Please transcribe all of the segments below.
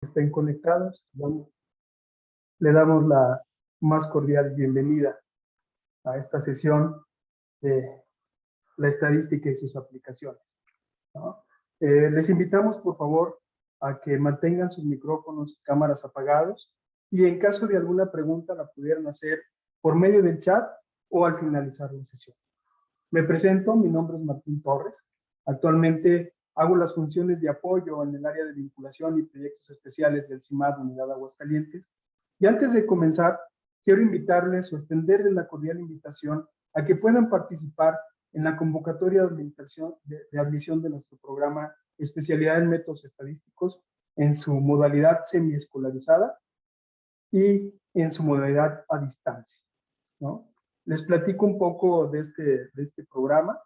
estén conectados. Le damos la más cordial bienvenida a esta sesión de la estadística y sus aplicaciones, ¿no? Les invitamos, por favor, a que mantengan sus micrófonos y cámaras apagados y en caso de alguna pregunta la pudieran hacer por medio del chat o al finalizar la sesión. Me presento, mi nombre es Martín Torres. Actualmente hago las funciones de apoyo en el área de vinculación y proyectos especiales del CIMAD Unidad Aguascalientes. Y antes de comenzar, quiero invitarles o extenderles la cordial invitación a que puedan participar en la convocatoria de admisión de nuestro programa Especialidad en Métodos Estadísticos en su modalidad semiescolarizada y en su modalidad a distancia, ¿no? Les platico un poco de este programa.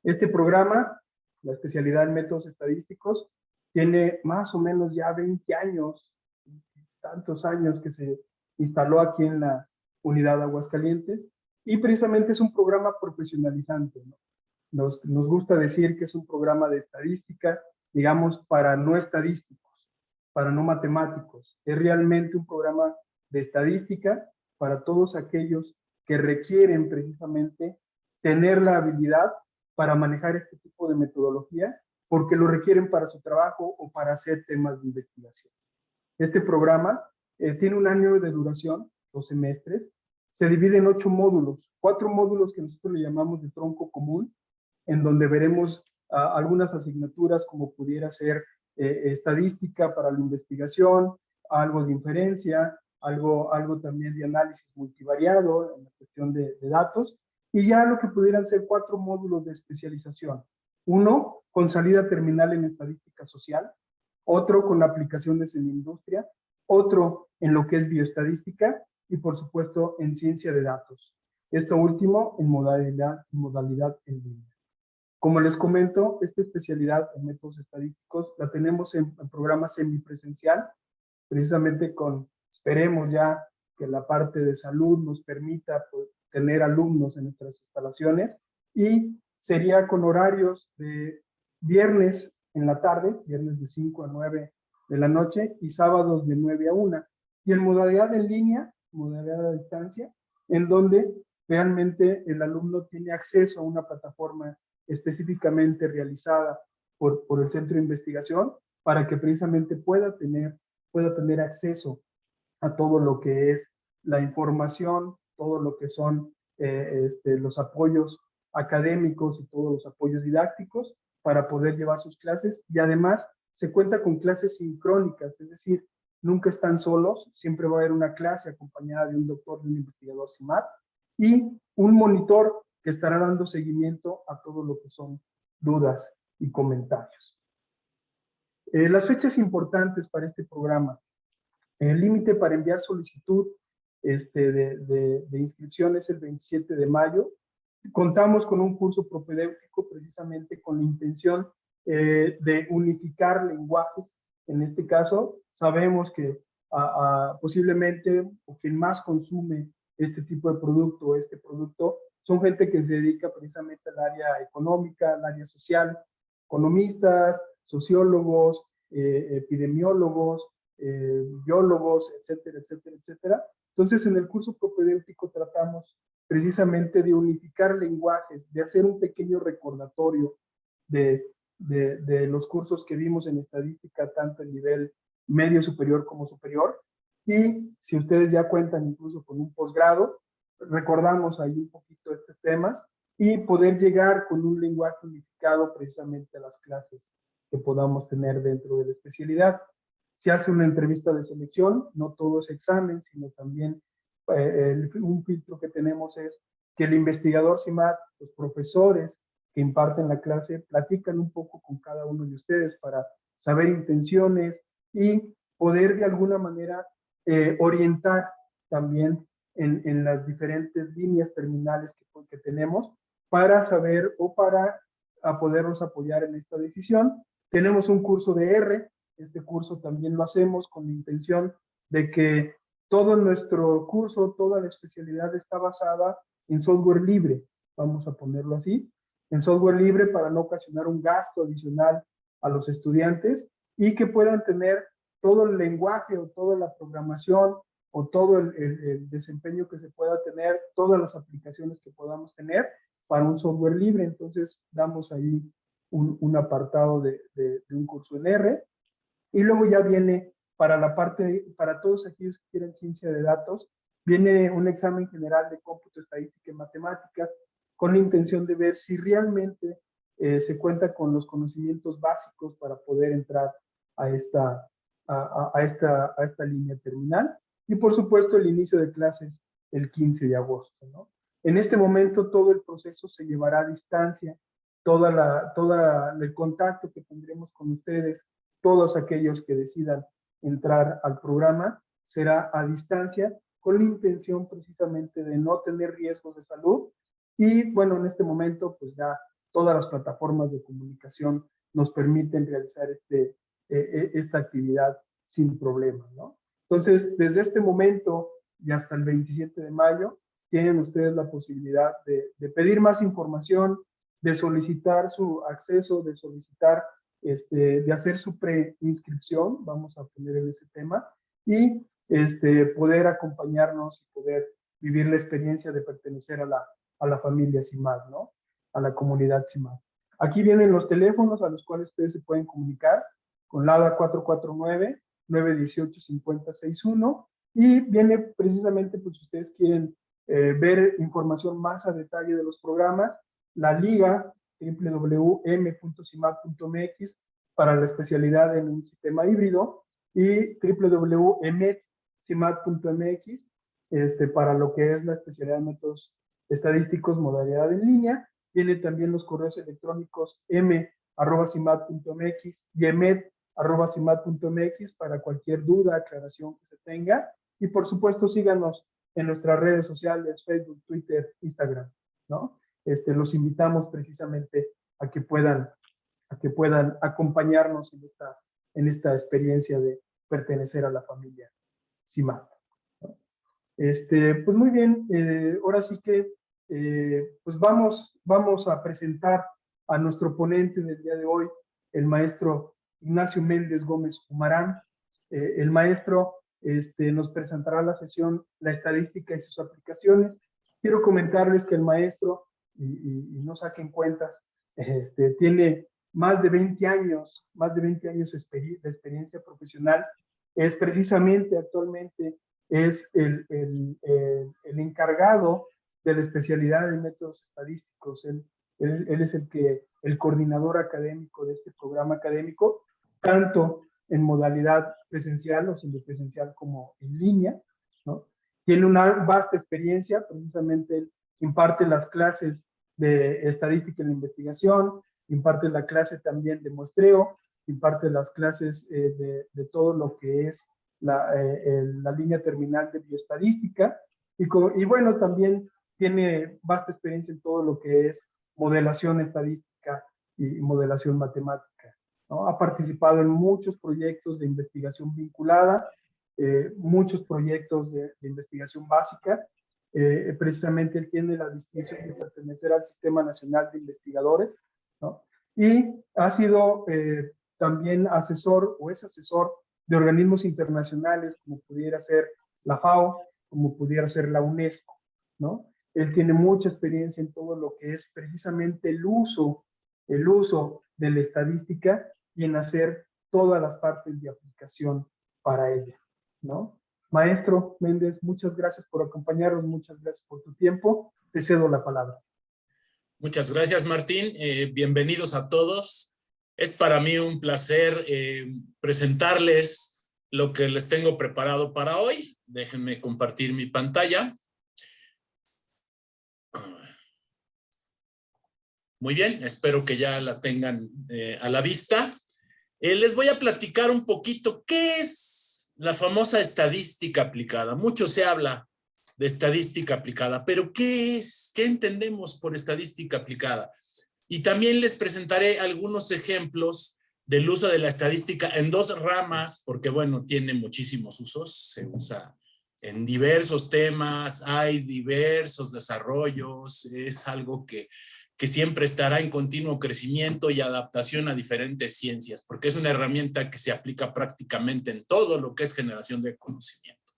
Este programa, la especialidad en métodos estadísticos, tiene más o menos ya 20 años, tantos años que se instaló aquí en la unidad Aguascalientes, y precisamente es un programa profesionalizante, ¿no? Nos gusta decir que es un programa de estadística, digamos, para no estadísticos, para no matemáticos. Es realmente un programa de estadística para todos aquellos que requieren precisamente tener la habilidad para manejar este tipo de metodología, porque lo requieren para su trabajo o para hacer temas de investigación. Este programa tiene un año de duración, 2 semestres, se divide en 8 módulos, 4 módulos que nosotros le llamamos de tronco común, en donde veremos algunas asignaturas como pudiera ser estadística para la investigación, algo de inferencia, algo también de análisis multivariado en la cuestión de datos, y ya lo que pudieran ser 4 módulos de especialización. Uno con salida terminal en estadística social, otro con aplicaciones en industria, otro en lo que es bioestadística y por supuesto en ciencia de datos. Esto último en modalidad en línea. Como les comento, esta especialidad en métodos estadísticos la tenemos en programa semipresencial, precisamente esperemos ya que la parte de salud nos permita tener alumnos en nuestras instalaciones, y sería con horarios de viernes en la tarde, viernes de 5 a 9 de la noche, y sábados de 9 a 1, y en modalidad en línea, modalidad a distancia, en donde realmente el alumno tiene acceso a una plataforma específicamente realizada por el centro de investigación para que precisamente pueda tener acceso a todo lo que es la información, todo lo que son los apoyos académicos y todos los apoyos didácticos para poder llevar sus clases, y además se cuenta con clases sincrónicas, es decir, nunca están solos, siempre va a haber una clase acompañada de un doctor, de un investigador CIMAD y un monitor que estará dando seguimiento a todo lo que son dudas y comentarios. Las fechas importantes para este programa. El límite para enviar solicitud de inscripción es el 27 de mayo. Contamos con un curso propedéutico precisamente con la intención de unificar lenguajes. En este caso, sabemos que posiblemente quien más consume este tipo de producto, son gente que se dedica precisamente al área económica, al área social, economistas, sociólogos, epidemiólogos, biólogos, etcétera, etcétera, etcétera. Entonces, en el curso propedéutico tratamos precisamente de unificar lenguajes, de hacer un pequeño recordatorio de los cursos que vimos en estadística, tanto en nivel medio superior como superior. Y si ustedes ya cuentan incluso con un posgrado, recordamos ahí un poquito estos temas y poder llegar con un lenguaje unificado precisamente a las clases que podamos tener dentro de la especialidad. Se hace una entrevista de selección, no todo es examen, sino también un filtro que tenemos es que el investigador CIMAD, los profesores que imparten la clase, platican un poco con cada uno de ustedes para saber intenciones y poder de alguna manera orientar también en las diferentes líneas terminales que tenemos para saber o para podernos apoyar en esta decisión. Tenemos un curso de R. Este curso también lo hacemos con la intención de que todo nuestro curso, toda la especialidad está basada en software libre, vamos a ponerlo así, en software libre para no ocasionar un gasto adicional a los estudiantes y que puedan tener todo el lenguaje o toda la programación o todo el desempeño que se pueda tener, todas las aplicaciones que podamos tener para un software libre. Entonces damos ahí un apartado de un curso en R. Y luego ya viene para la parte, para todos aquellos que quieren ciencia de datos, viene un examen general de cómputo, estadística y matemáticas con la intención de ver si realmente se cuenta con los conocimientos básicos para poder entrar a esta, a esta línea terminal. Y por supuesto el inicio de clases el 15 de agosto, ¿no? En este momento todo el proceso se llevará a distancia, todo el contacto que tendremos con ustedes, todos aquellos que decidan entrar al programa, será a distancia con la intención precisamente de no tener riesgos de salud. Y bueno, en este momento pues ya todas las plataformas de comunicación nos permiten realizar esta actividad sin problema, ¿no? Entonces, desde este momento y hasta el 27 de mayo, tienen ustedes la posibilidad de pedir más información, de solicitar su acceso, de solicitar, de hacer su preinscripción, vamos a poner en ese tema, y poder acompañarnos y poder vivir la experiencia de pertenecer a la familia CIMAD, ¿no? A la comunidad CIMAD. Aquí vienen los teléfonos a los cuales ustedes se pueden comunicar con LADA 449-918-5061 y viene precisamente, pues si ustedes quieren ver información más a detalle de los programas, la liga www.m.cimad.mx para la especialidad en un sistema híbrido y www.emetcimad.mx para lo que es la especialidad de métodos estadísticos, modalidad en línea. Vienen también los correos electrónicos m@cimad.mx y emet@cimad.mx para cualquier duda, aclaración que se tenga. Y por supuesto, síganos en nuestras redes sociales, Facebook, Twitter, Instagram, ¿no? Los invitamos precisamente a que puedan acompañarnos en esta experiencia de pertenecer a la familia CIMAD, ¿no? Pues muy bien, ahora sí que pues vamos a presentar a nuestro ponente del día de hoy, el maestro Ignacio Méndez Gómez Humarán. El maestro nos presentará la sesión La estadística y sus aplicaciones. Quiero comentarles que el maestro, y no saquen cuentas, tiene más de 20 años de experiencia profesional. Es precisamente actualmente es el encargado de la especialidad en métodos estadísticos. Él es el coordinador académico de este programa académico, tanto en modalidad presencial o semipresencial como en línea, ¿no? Tiene una vasta experiencia, precisamente él imparte las clases de estadística y la investigación, imparte la clase también de muestreo, imparte las clases de todo lo que es la línea terminal de bioestadística, y bueno, también tiene vasta experiencia en todo lo que es modelación estadística y modelación matemática, ¿no? Ha participado en muchos proyectos de investigación vinculada, muchos proyectos de investigación básica. Precisamente él tiene la distinción de pertenecer al Sistema Nacional de Investigadores, ¿no? Y ha sido también asesor o es asesor de organismos internacionales como pudiera ser la FAO, como pudiera ser la UNESCO, ¿no? Él tiene mucha experiencia en todo lo que es precisamente el uso de la estadística y en hacer todas las partes de aplicación para ella, ¿no? Maestro Méndez, muchas gracias por acompañarnos, muchas gracias por tu tiempo. Te cedo la palabra. Muchas gracias, Martín. Bienvenidos a todos. Es para mí un placer presentarles lo que les tengo preparado para hoy. Déjenme compartir mi pantalla. Muy bien, espero que ya la tengan a la vista. Les voy a platicar un poquito qué es la famosa estadística aplicada. Mucho se habla de estadística aplicada, pero ¿qué es? ¿Qué entendemos por estadística aplicada? Y también les presentaré algunos ejemplos del uso de la estadística en dos ramas, porque bueno, tiene muchísimos usos, se usa en diversos temas, hay diversos desarrollos, es algo que que siempre estará en continuo crecimiento y adaptación a diferentes ciencias, porque es una herramienta que se aplica prácticamente en todo lo que es generación de conocimiento.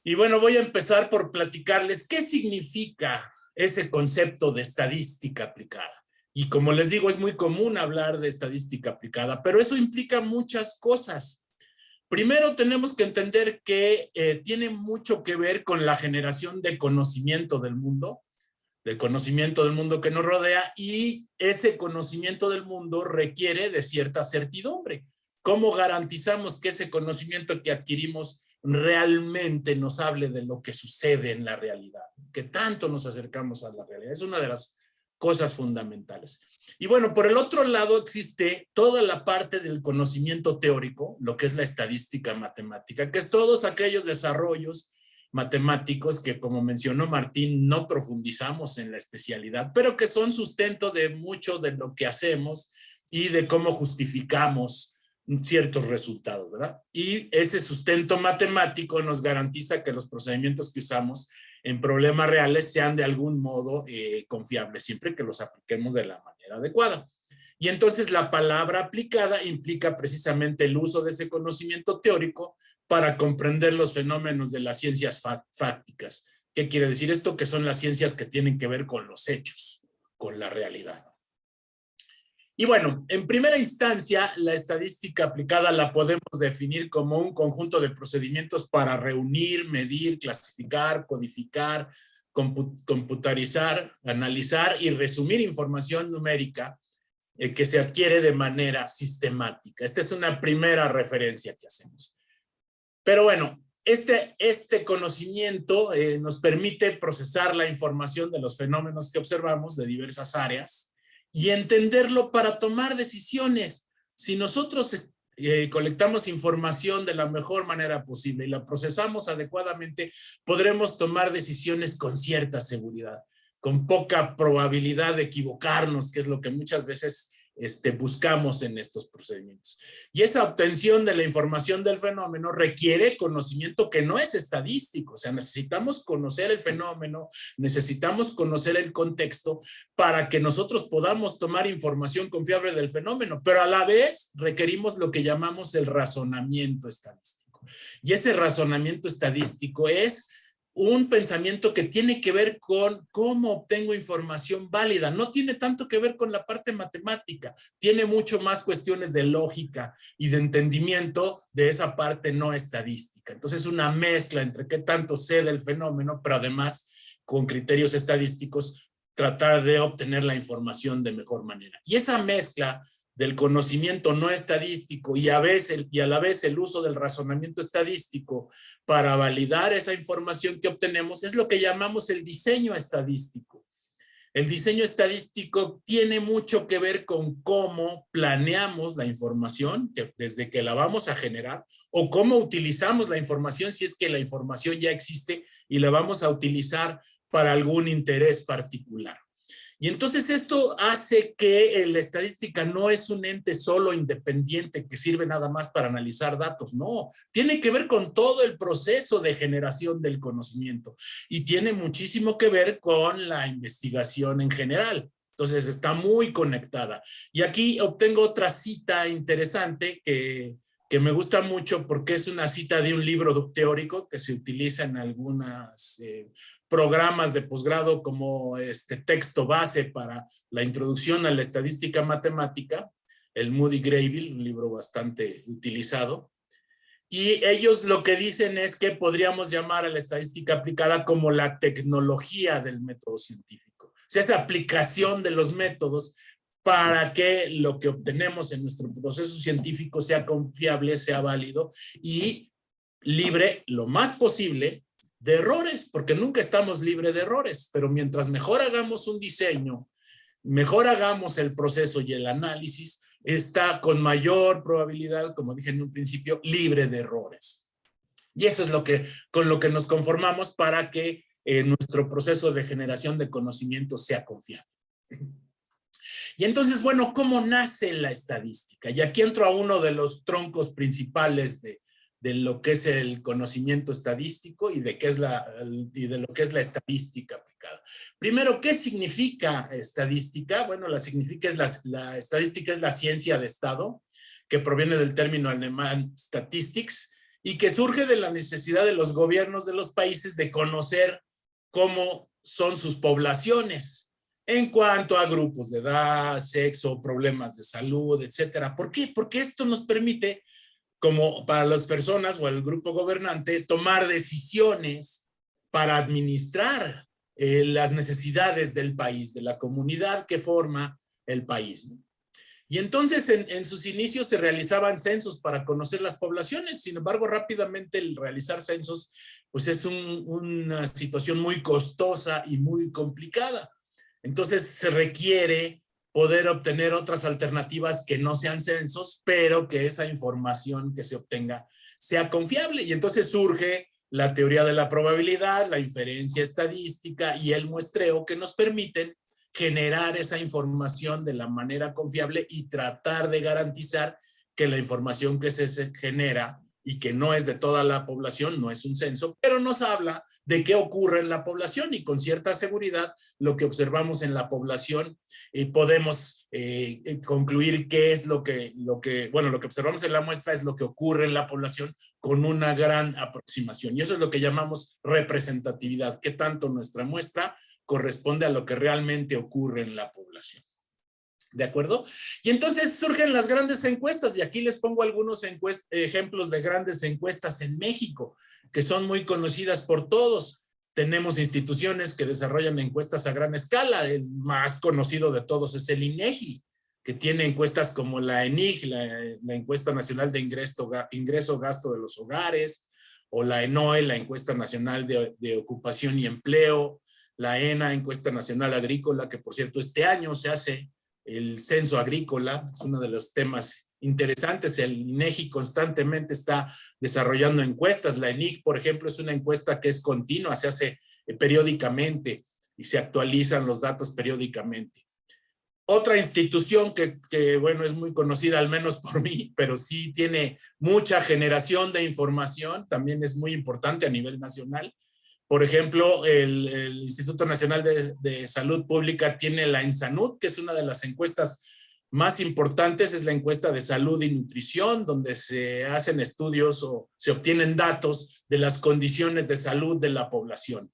Y bueno, voy a empezar por platicarles qué significa ese concepto de estadística aplicada. Y como les digo, es muy común hablar de estadística aplicada, pero eso implica muchas cosas. Primero tenemos que entender que tiene mucho que ver con la generación de conocimiento del mundo que nos rodea, y ese conocimiento del mundo requiere de cierta certidumbre. ¿Cómo garantizamos que ese conocimiento que adquirimos realmente nos hable de lo que sucede en la realidad? Que tanto nos acercamos a la realidad. Es una de las cosas fundamentales. Y bueno, por el otro lado existe toda la parte del conocimiento teórico, lo que es la estadística matemática, que es todos aquellos desarrollos matemáticos que, como mencionó Martín, no profundizamos en la especialidad, pero que son sustento de mucho de lo que hacemos y de cómo justificamos ciertos resultados, ¿verdad? Y ese sustento matemático nos garantiza que los procedimientos que usamos en problemas reales sean de algún modo confiables, siempre que los apliquemos de la manera adecuada. Y entonces la palabra aplicada implica precisamente el uso de ese conocimiento teórico para comprender los fenómenos de las ciencias fácticas. ¿Qué quiere decir esto? Que son las ciencias que tienen que ver con los hechos, con la realidad. Y bueno, en primera instancia, la estadística aplicada la podemos definir como un conjunto de procedimientos para reunir, medir, clasificar, codificar, computarizar, analizar y resumir información numérica que se adquiere de manera sistemática. Esta es una primera referencia que hacemos. Pero bueno, este conocimiento nos permite procesar la información de los fenómenos que observamos de diversas áreas y entenderlo para tomar decisiones. Si nosotros colectamos información de la mejor manera posible y la procesamos adecuadamente, podremos tomar decisiones con cierta seguridad, con poca probabilidad de equivocarnos, que es lo que muchas veces buscamos en estos procedimientos. Y esa obtención de la información del fenómeno requiere conocimiento que no es estadístico, o sea, necesitamos conocer el fenómeno, necesitamos conocer el contexto para que nosotros podamos tomar información confiable del fenómeno, pero a la vez requerimos lo que llamamos el razonamiento estadístico. Y ese razonamiento estadístico es un pensamiento que tiene que ver con cómo obtengo información válida. No tiene tanto que ver con la parte matemática, tiene mucho más cuestiones de lógica y de entendimiento de esa parte no estadística. Entonces es una mezcla entre qué tanto sé del fenómeno, pero además con criterios estadísticos tratar de obtener la información de mejor manera. Y esa mezcla del conocimiento no estadístico y a la vez el uso del razonamiento estadístico para validar esa información que obtenemos es lo que llamamos el diseño estadístico. El diseño estadístico tiene mucho que ver con cómo planeamos la información desde que la vamos a generar o cómo utilizamos la información si es que la información ya existe y la vamos a utilizar para algún interés particular. Y entonces esto hace que la estadística no es un ente solo independiente que sirve nada más para analizar datos, no, tiene que ver con todo el proceso de generación del conocimiento y tiene muchísimo que ver con la investigación en general. Entonces está muy conectada. Y aquí obtengo otra cita interesante que me gusta mucho porque es una cita de un libro teórico que se utiliza en algunas programas de posgrado como texto base para la introducción a la estadística matemática, el Moody-Graybill, un libro bastante utilizado. Y ellos lo que dicen es que podríamos llamar a la estadística aplicada como la tecnología del método científico. O sea, esa aplicación de los métodos para que lo que obtenemos en nuestro proceso científico sea confiable, sea válido y libre lo más posible de errores, porque nunca estamos libres de errores, pero mientras mejor hagamos un diseño, mejor hagamos el proceso y el análisis, está con mayor probabilidad, como dije en un principio, libre de errores. Y eso es con lo que nos conformamos para que nuestro proceso de generación de conocimiento sea confiable. Y entonces, bueno, ¿cómo nace la estadística? Y aquí entro a uno de los troncos principales de lo que es el conocimiento estadístico y de lo que es la estadística aplicada. Primero, ¿qué significa estadística? Bueno, la estadística es la ciencia de Estado, que proviene del término alemán statistics, y que surge de la necesidad de los gobiernos de los países de conocer cómo son sus poblaciones en cuanto a grupos de edad, sexo, problemas de salud, etcétera. ¿Por qué? Porque esto nos permite, como para las personas o el grupo gobernante, tomar decisiones para administrar las necesidades del país, de la comunidad que forma el país, ¿no? Y entonces en sus inicios se realizaban censos para conocer las poblaciones. Sin embargo, rápidamente el realizar censos pues es una situación muy costosa y muy complicada. Entonces se requiere poder obtener otras alternativas que no sean censos, pero que esa información que se obtenga sea confiable. Y entonces surge la teoría de la probabilidad, la inferencia estadística y el muestreo, que nos permiten generar esa información de la manera confiable y tratar de garantizar que la información que se genera y que no es de toda la población, no es un censo, pero nos habla de qué ocurre en la población, y con cierta seguridad lo que observamos en la población podemos concluir qué es lo que observamos en la muestra es lo que ocurre en la población con una gran aproximación, y eso es lo que llamamos representatividad, qué tanto nuestra muestra corresponde a lo que realmente ocurre en la población. ¿De acuerdo? Y entonces surgen las grandes encuestas, y aquí les pongo algunos ejemplos de grandes encuestas en México, que son muy conocidas por todos. Tenemos instituciones que desarrollan encuestas a gran escala. El más conocido de todos es el INEGI, que tiene encuestas como la ENIG, la Encuesta Nacional de Ingreso-Gasto de los Hogares, o la ENOE, la Encuesta Nacional de Ocupación y Empleo, la ENA, Encuesta Nacional Agrícola, que por cierto este año se hace el censo agrícola, es uno de los temas interesantes. El INEGI constantemente está desarrollando encuestas. La ENIG, por ejemplo, es una encuesta que es continua, se hace periódicamente y se actualizan los datos periódicamente. Otra institución que, bueno, es muy conocida, al menos por mí, pero sí tiene mucha generación de información, también es muy importante a nivel nacional. Por ejemplo, el Instituto Nacional de Salud Pública tiene la ENSANUD, que es una de las encuestas más importantes, es la encuesta de salud y nutrición, donde se hacen estudios o se obtienen datos de las condiciones de salud de la población.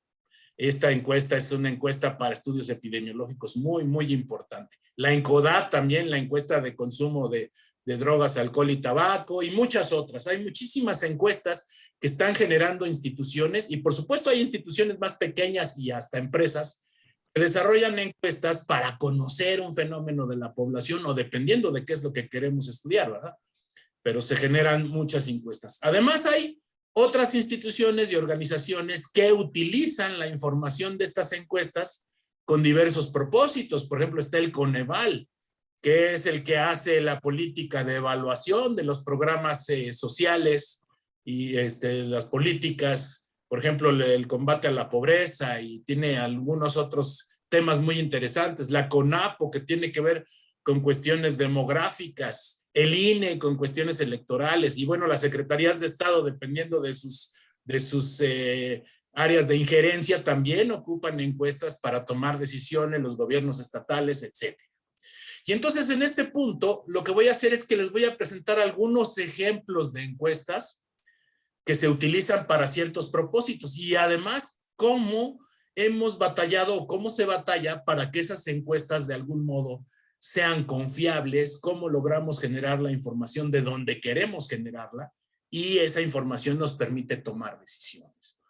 Esta encuesta es una encuesta para estudios epidemiológicos muy, muy importante. La ENCODAT también, la encuesta de consumo de drogas, alcohol y tabaco, y muchas otras. Hay muchísimas encuestas que están generando instituciones, y por supuesto hay instituciones más pequeñas y hasta empresas que desarrollan encuestas para conocer un fenómeno de la población, o dependiendo de qué es lo que queremos estudiar, ¿verdad? Pero se generan muchas encuestas. Además hay otras instituciones y organizaciones que utilizan la información de estas encuestas con diversos propósitos. Por ejemplo, está el Coneval, que es el que hace la política de evaluación de los programas sociales y las políticas, por ejemplo, el combate a la pobreza, y tiene algunos otros temas muy interesantes. La CONAPO, que tiene que ver con cuestiones demográficas, el INE con cuestiones electorales, y bueno, las secretarías de Estado, dependiendo de sus áreas de injerencia, también ocupan encuestas para tomar decisiones, los gobiernos estatales, etcétera. Y entonces en este punto lo que voy a hacer es que les voy a presentar algunos ejemplos de encuestas que se utilizan para ciertos propósitos, y además cómo hemos batallado o cómo se batalla para que esas encuestas de algún modo sean confiables, cómo logramos generar la información de donde queremos generarla, y esa información nos permite tomar decisiones.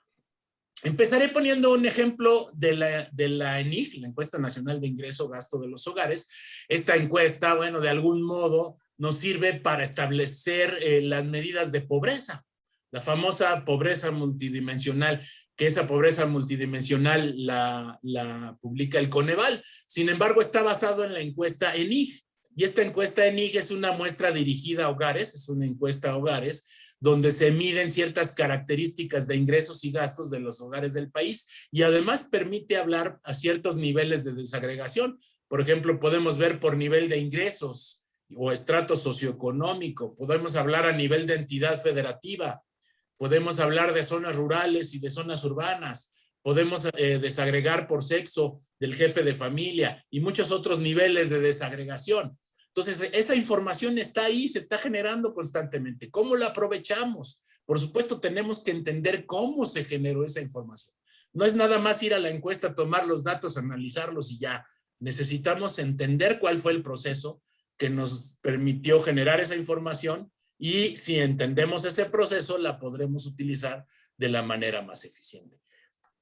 Empezaré poniendo un ejemplo de la ENIG, la Encuesta Nacional de Ingreso-Gasto de los Hogares. Esta encuesta, bueno, de algún modo nos sirve para establecer las medidas de pobreza, la famosa pobreza multidimensional, que esa pobreza multidimensional la publica el Coneval. Sin embargo, está basado en la encuesta ENIG, y esta encuesta ENIG es una muestra dirigida a hogares, es una encuesta a hogares, donde se miden ciertas características de ingresos y gastos de los hogares del país, y además permite hablar a ciertos niveles de desagregación. Por ejemplo, podemos ver por nivel de ingresos o estrato socioeconómico, podemos hablar a nivel de entidad federativa, podemos hablar de zonas rurales y de zonas urbanas, podemos desagregar por sexo del jefe de familia y muchos otros niveles de desagregación. Entonces, esa información está ahí, se está generando constantemente. ¿Cómo la aprovechamos? Por supuesto, tenemos que entender cómo se generó esa información. No es nada más ir a la encuesta, tomar los datos, analizarlos y ya. Necesitamos entender cuál fue el proceso que nos permitió generar esa información y si entendemos ese proceso, la podremos utilizar de la manera más eficiente.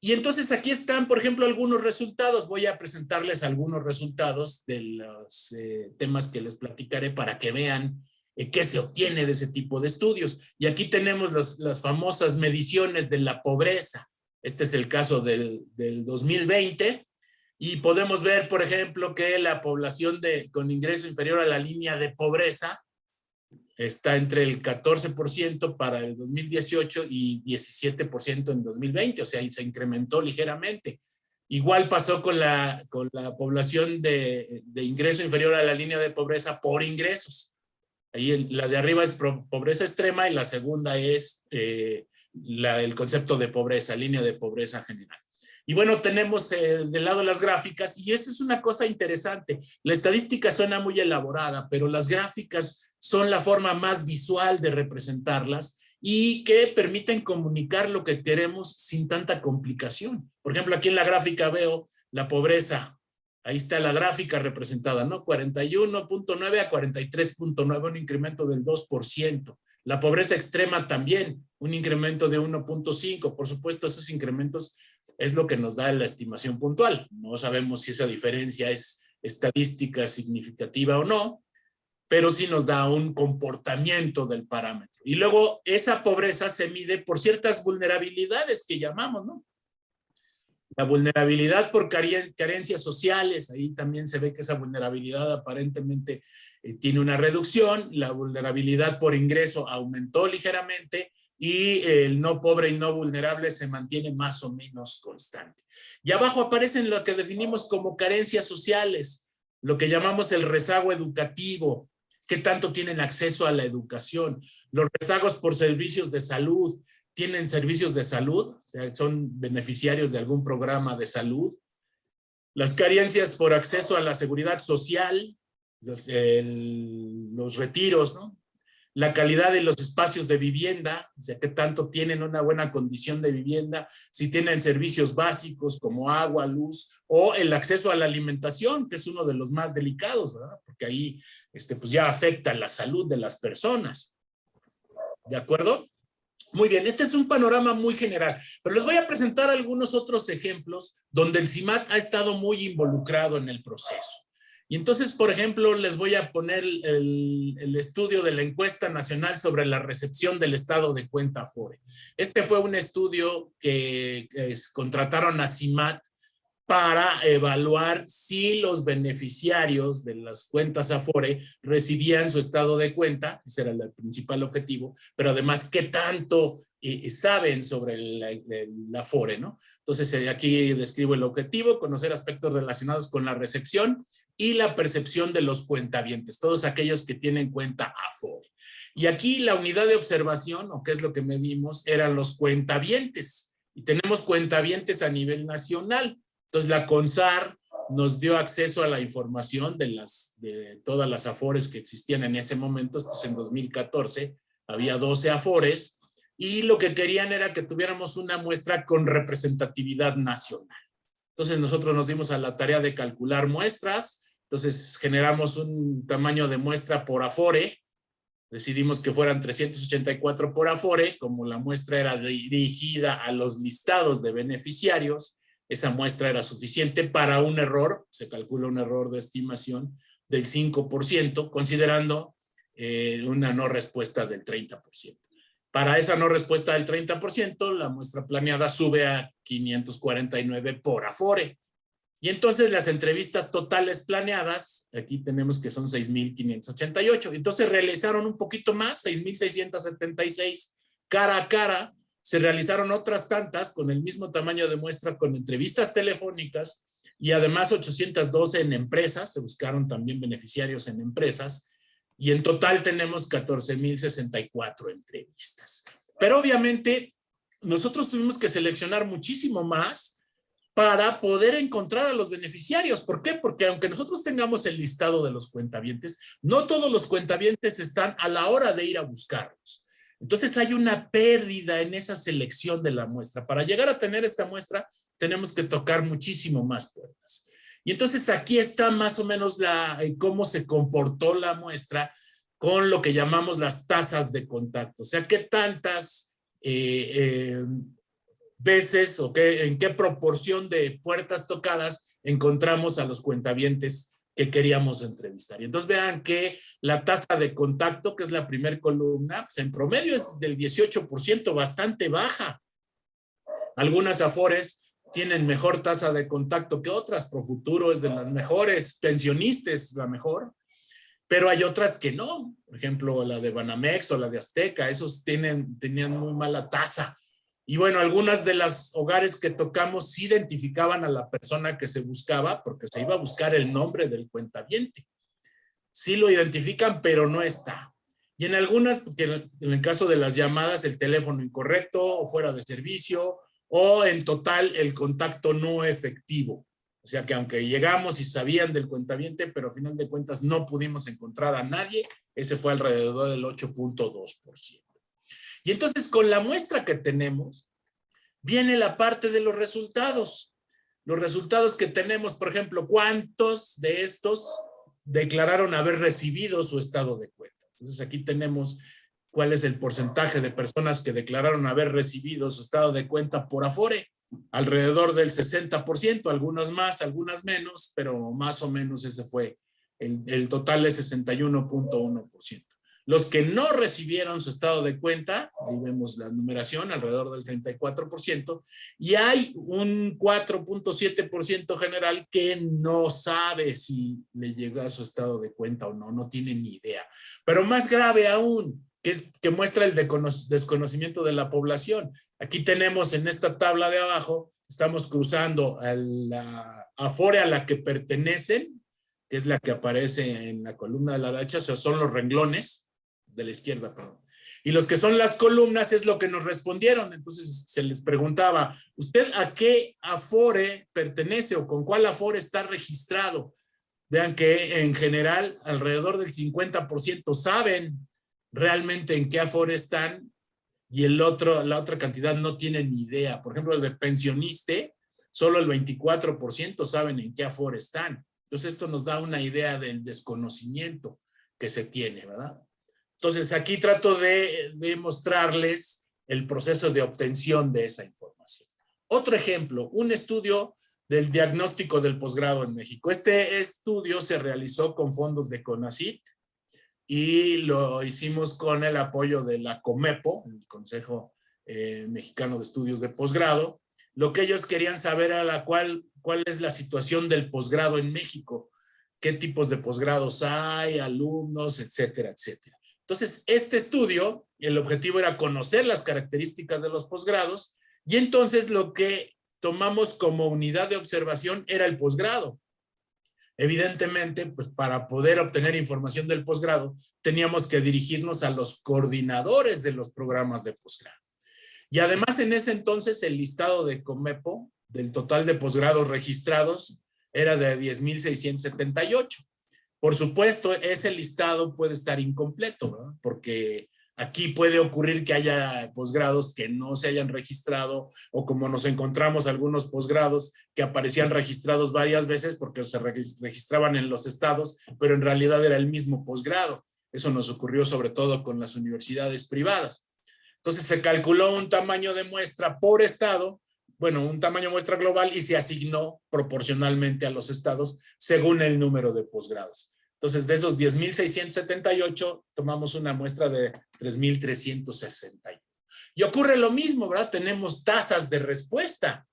Y entonces aquí están, por ejemplo, algunos resultados. Voy a presentarles algunos resultados de los temas que les platicaré para que vean qué se obtiene de ese tipo de estudios. Y aquí tenemos las famosas mediciones de la pobreza. Este es el caso del 2020. Y podemos ver, por ejemplo, que la población con ingreso inferior a la línea de pobreza está entre el 14% para el 2018 y 17% en 2020, o sea, se incrementó ligeramente. Igual pasó con la población de ingreso inferior a la línea de pobreza por ingresos. Ahí la de arriba es pobreza extrema y la segunda es el concepto de pobreza, línea de pobreza general. Y bueno, tenemos del lado las gráficas, y esa es una cosa interesante. La estadística suena muy elaborada, pero las gráficas son la forma más visual de representarlas y que permiten comunicar lo que queremos sin tanta complicación. Por ejemplo, aquí en la gráfica veo la pobreza. Ahí está la gráfica representada, ¿no? 41.9 a 43.9, un incremento del 2%. La pobreza extrema también, un incremento de 1.5. Por supuesto, esos incrementos es lo que nos da la estimación puntual. No sabemos si esa diferencia es estadística significativa o no, pero sí nos da un comportamiento del parámetro. Y luego esa pobreza se mide por ciertas vulnerabilidades que llamamos, ¿no? La vulnerabilidad por carencias sociales, ahí también se ve que esa vulnerabilidad aparentemente tiene una reducción. La vulnerabilidad por ingreso aumentó ligeramente y el no pobre y no vulnerable se mantiene más o menos constante. Y abajo aparecen lo que definimos como carencias sociales, lo que llamamos el rezago educativo. ¿Qué tanto tienen acceso a la educación? Los rezagos por servicios de salud. ¿Tienen servicios de salud? O sea, ¿son beneficiarios de algún programa de salud? Las carencias por acceso a la seguridad social, los retiros, ¿no? La calidad de los espacios de vivienda, o sea, qué tanto tienen una buena condición de vivienda, si tienen servicios básicos como agua, luz, o el acceso a la alimentación, que es uno de los más delicados, ¿verdad? Porque ahí pues ya afecta la salud de las personas. ¿De acuerdo? Muy bien, este es un panorama muy general, pero les voy a presentar algunos otros ejemplos donde el CIMAT ha estado muy involucrado en el proceso. Y entonces, por ejemplo, les voy a poner el estudio de la encuesta nacional sobre la recepción del estado de cuenta Afore. Este fue un estudio que contrataron a CIMAT para evaluar si los beneficiarios de las cuentas Afore recibían su estado de cuenta, ese era el principal objetivo, pero además qué tanto saben sobre el Afore, ¿no? Entonces aquí describo el objetivo: conocer aspectos relacionados con la recepción y la percepción de los cuentavientes, todos aquellos que tienen cuenta Afore. Y aquí la unidad de observación, o qué es lo que medimos, eran los cuentavientes. Y tenemos cuentavientes a nivel nacional. Entonces la CONSAR nos dio acceso a la información de todas las Afores que existían en ese momento. Entonces en 2014 había 12 Afores y lo que querían era que tuviéramos una muestra con representatividad nacional. Entonces nosotros nos dimos a la tarea de calcular muestras. Entonces generamos un tamaño de muestra por Afore. Decidimos que fueran 384 por Afore. Como la muestra era dirigida a los listados de beneficiarios, esa muestra era suficiente para un error. Se calcula un error de estimación del 5%, considerando una no respuesta del 30%. Para esa no respuesta del 30%, la muestra planeada sube a 549 por Afore. Y entonces las entrevistas totales planeadas, aquí tenemos que son 6,588. Entonces realizaron un poquito más, 6,676 cara a cara. Se realizaron otras tantas con el mismo tamaño de muestra con entrevistas telefónicas y además 812 en empresas. Se buscaron también beneficiarios en empresas y en total tenemos 14,064 entrevistas. Pero obviamente nosotros tuvimos que seleccionar muchísimo más para poder encontrar a los beneficiarios. ¿Por qué? Porque aunque nosotros tengamos el listado de los cuentavientes, no todos los cuentavientes están a la hora de ir a buscarlos. Entonces hay una pérdida en esa selección de la muestra. Para llegar a tener esta muestra, tenemos que tocar muchísimo más puertas. Y entonces aquí está más o menos cómo se comportó la muestra con lo que llamamos las tasas de contacto. O sea, qué tantas veces o en qué proporción de puertas tocadas encontramos a los cuentavientes que queríamos entrevistar. Y entonces vean que la tasa de contacto, que es la primera columna, pues en promedio es del 18%, bastante baja. Algunas Afores tienen mejor tasa de contacto que otras, Profuturo es de las mejores, Pensionista es la mejor, pero hay otras que no. Por ejemplo, la de Banamex o la de Azteca, esos tenían muy mala tasa. Y bueno, algunas de las hogares que tocamos sí identificaban a la persona que se buscaba porque se iba a buscar el nombre del cuentaviente. Sí lo identifican, pero no está. Y en algunas, porque en el caso de las llamadas, el teléfono incorrecto o fuera de servicio, o en total el contacto no efectivo. O sea que aunque llegamos y sabían del cuentaviente, pero a final de cuentas no pudimos encontrar a nadie, ese fue alrededor del 8.2%. Y entonces con la muestra que tenemos, viene la parte de los resultados. Los resultados que tenemos, por ejemplo, ¿cuántos de estos declararon haber recibido su estado de cuenta? Entonces aquí tenemos cuál es el porcentaje de personas que declararon haber recibido su estado de cuenta por Afore. Alrededor del 60%, algunos más, algunas menos, pero más o menos ese fue el total de 61.1%. Los que no recibieron su estado de cuenta, ahí vemos la numeración, alrededor del 34%, y hay un 4.7% general que no sabe si le llegó a su estado de cuenta o no, no tiene ni idea. Pero más grave aún, que muestra el desconocimiento de la población. Aquí tenemos en esta tabla de abajo, estamos cruzando a la Afore a la que pertenecen, que es la que aparece en la columna de la derecha, o sea, son los renglones, de la izquierda, perdón. Y los que son las columnas es lo que nos respondieron. Entonces se les preguntaba, ¿usted a qué Afore pertenece o con cuál Afore está registrado? Vean que en general alrededor del 50% saben realmente en qué Afore están y la otra cantidad no tienen ni idea. Por ejemplo, el de Pensionista, solo el 24% saben en qué Afore están. Entonces esto nos da una idea del desconocimiento que se tiene, ¿verdad? Entonces, aquí trato de mostrarles el proceso de obtención de esa información. Otro ejemplo, un estudio del diagnóstico del posgrado en México. Este estudio se realizó con fondos de CONACYT y lo hicimos con el apoyo de la COMEPO, el Consejo Mexicano de Estudios de Posgrado. Lo que ellos querían saber era cuál es la situación del posgrado en México, qué tipos de posgrados hay, alumnos, etcétera, etcétera. Entonces, este estudio, el objetivo era conocer las características de los posgrados y entonces lo que tomamos como unidad de observación era el posgrado. Evidentemente, pues para poder obtener información del posgrado, teníamos que dirigirnos a los coordinadores de los programas de posgrado. Y además, en ese entonces, el listado de COMEPO, del total de posgrados registrados, era de 10,678. Por supuesto, ese listado puede estar incompleto, ¿verdad? Porque aquí puede ocurrir que haya posgrados que no se hayan registrado o como nos encontramos algunos posgrados que aparecían registrados varias veces porque se registraban en los estados, pero en realidad era el mismo posgrado. Eso nos ocurrió sobre todo con las universidades privadas. Entonces se calculó un tamaño de muestra por estado, bueno, un tamaño de muestra global y se asignó proporcionalmente a los estados según el número de posgrados. Entonces, de esos 10,678, tomamos una muestra de 3,361. Y ocurre lo mismo, ¿verdad? Tenemos tasas de respuesta.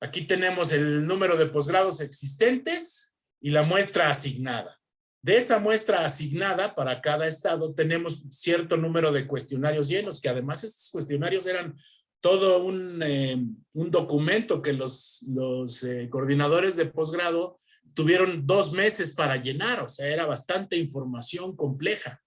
Aquí tenemos el número de posgrados existentes y la muestra asignada. De esa muestra asignada para cada estado tenemos cierto número de cuestionarios llenos, que además estos cuestionarios eran todo un documento que los coordinadores de posgrado tuvieron 2 meses para llenar, o sea, era bastante información compleja.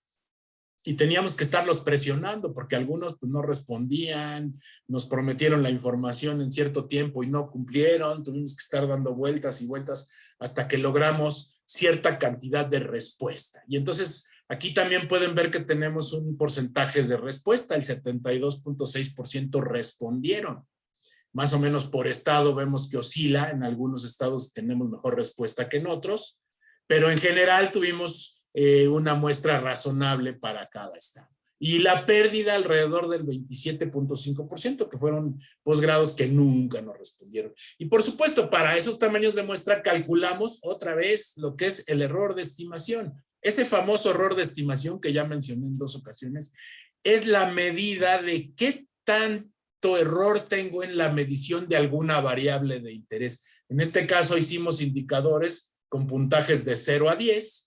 y teníamos que estarlos presionando porque algunos pues, no respondían, nos prometieron la información en cierto tiempo y no cumplieron, tuvimos que estar dando vueltas y vueltas hasta que logramos cierta cantidad de respuesta. Y entonces aquí también pueden ver que tenemos un porcentaje de respuesta, el 72.6% respondieron. Más o menos por estado vemos que oscila, en algunos estados tenemos mejor respuesta que en otros, pero en general tuvimos una muestra razonable para cada estado. Y la pérdida alrededor del 27.5%, que fueron posgrados que nunca nos respondieron. Y por supuesto, para esos tamaños de muestra calculamos otra vez lo que es el error de estimación. Ese famoso error de estimación que ya mencioné en 2 ocasiones, es la medida de qué tanto error tengo en la medición de alguna variable de interés. En este caso hicimos indicadores con puntajes de 0 a 10,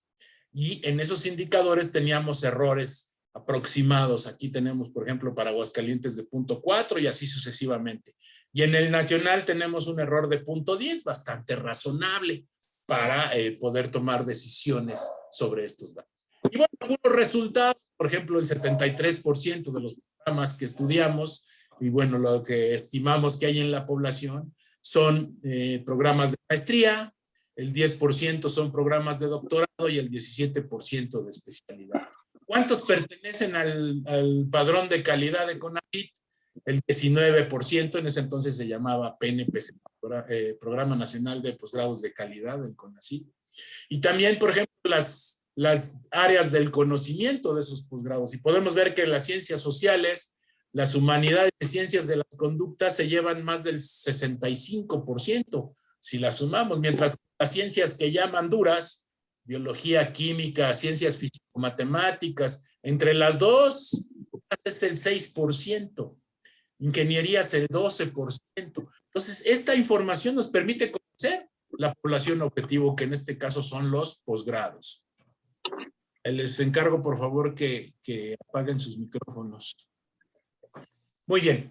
y en esos indicadores teníamos errores aproximados. Aquí tenemos, por ejemplo, para Aguascalientes de 0.4 y así sucesivamente. Y en el nacional tenemos un error de 0.10, bastante razonable para poder tomar decisiones sobre estos datos. Y bueno, algunos resultados, por ejemplo, el 73% de los programas que estudiamos, y bueno, lo que estimamos que hay en la población, son programas de maestría, el 10% son programas de doctorado y el 17% de especialidad. ¿Cuántos pertenecen al padrón de calidad de CONACYT? El 19%, en ese entonces se llamaba PNPC, Programa Nacional de Posgrados de Calidad del CONACYT. Y también, por ejemplo, las áreas del conocimiento de esos posgrados. Y podemos ver que las ciencias sociales, las humanidades y ciencias de las conductas se llevan más del 65%, si las sumamos, mientras que las ciencias que llaman duras, biología, química, ciencias físico-matemáticas, entre las dos es el 6%, ingeniería es el 12%. Entonces, esta información nos permite conocer la población objetivo, que en este caso son los posgrados. Les encargo, por favor, que apaguen sus micrófonos. Muy bien.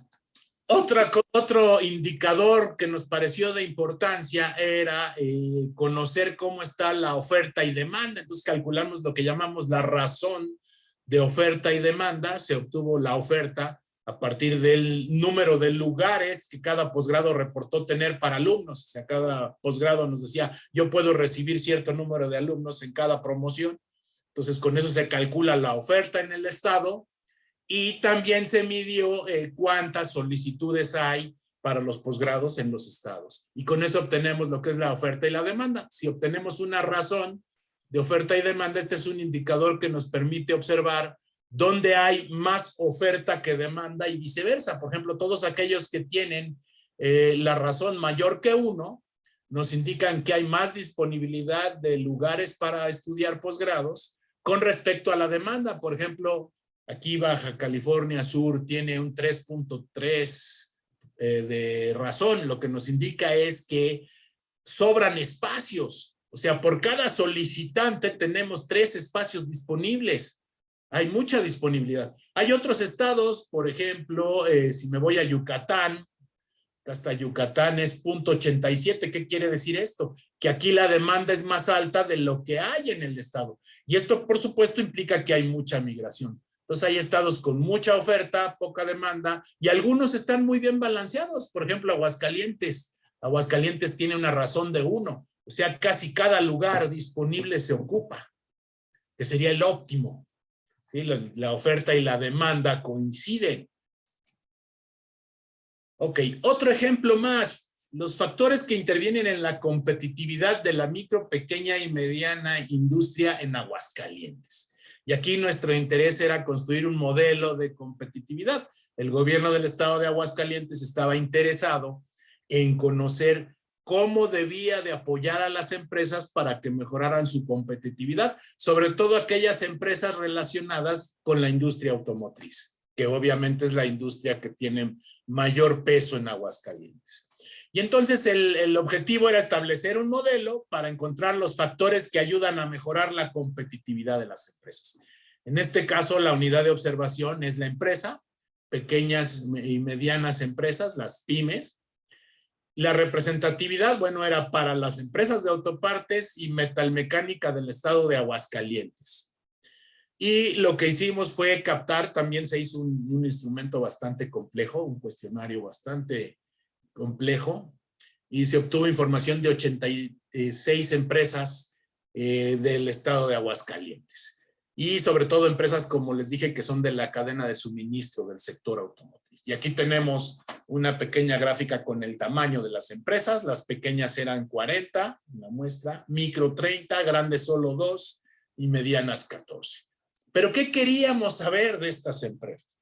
Otro indicador que nos pareció de importancia era conocer cómo está la oferta y demanda. Entonces calculamos lo que llamamos la razón de oferta y demanda. Se obtuvo la oferta a partir del número de lugares que cada posgrado reportó tener para alumnos. O sea, cada posgrado nos decía, yo puedo recibir cierto número de alumnos en cada promoción. Entonces con eso se calcula la oferta en el estado. Y también se midió cuántas solicitudes hay para los posgrados en los estados. Y con eso obtenemos lo que es la oferta y la demanda. Si obtenemos una razón de oferta y demanda, este es un indicador que nos permite observar dónde hay más oferta que demanda y viceversa. Por ejemplo, todos aquellos que tienen la razón mayor que 1, nos indican que hay más disponibilidad de lugares para estudiar posgrados con respecto a la demanda. Por ejemplo, aquí Baja California Sur tiene un 3.3 de razón. Lo que nos indica es que sobran espacios. O sea, por cada solicitante tenemos 3 espacios disponibles. Hay mucha disponibilidad. Hay otros estados, por ejemplo, si me voy a Yucatán, hasta Yucatán es 0.87. ¿Qué quiere decir esto? Que aquí la demanda es más alta de lo que hay en el estado. Y esto, por supuesto, implica que hay mucha migración. Entonces hay estados con mucha oferta, poca demanda, y algunos están muy bien balanceados. Por ejemplo, Aguascalientes. Aguascalientes tiene una razón de 1. O sea, casi cada lugar disponible se ocupa, que sería el óptimo. ¿Sí? La oferta y la demanda coinciden. Ok, otro ejemplo más. Los factores que intervienen en la competitividad de la micro, pequeña y mediana industria en Aguascalientes. Y aquí nuestro interés era construir un modelo de competitividad. El gobierno del estado de Aguascalientes estaba interesado en conocer cómo debía de apoyar a las empresas para que mejoraran su competitividad, sobre todo aquellas empresas relacionadas con la industria automotriz, que obviamente es la industria que tiene mayor peso en Aguascalientes. Y entonces el objetivo era establecer un modelo para encontrar los factores que ayudan a mejorar la competitividad de las empresas. En este caso, la unidad de observación es la empresa, pequeñas y medianas empresas, las pymes. La representatividad, bueno, era para las empresas de autopartes y metalmecánica del estado de Aguascalientes. Y lo que hicimos fue captar, también se hizo un instrumento bastante complejo, un cuestionario bastante complejo, y se obtuvo información de 86 empresas del estado de Aguascalientes. Y sobre todo empresas, como les dije, que son de la cadena de suministro del sector automotriz. Y aquí tenemos una pequeña gráfica con el tamaño de las empresas. Las pequeñas eran 40, una muestra, micro 30, grandes solo 2 y medianas 14. Pero ¿qué queríamos saber de estas empresas?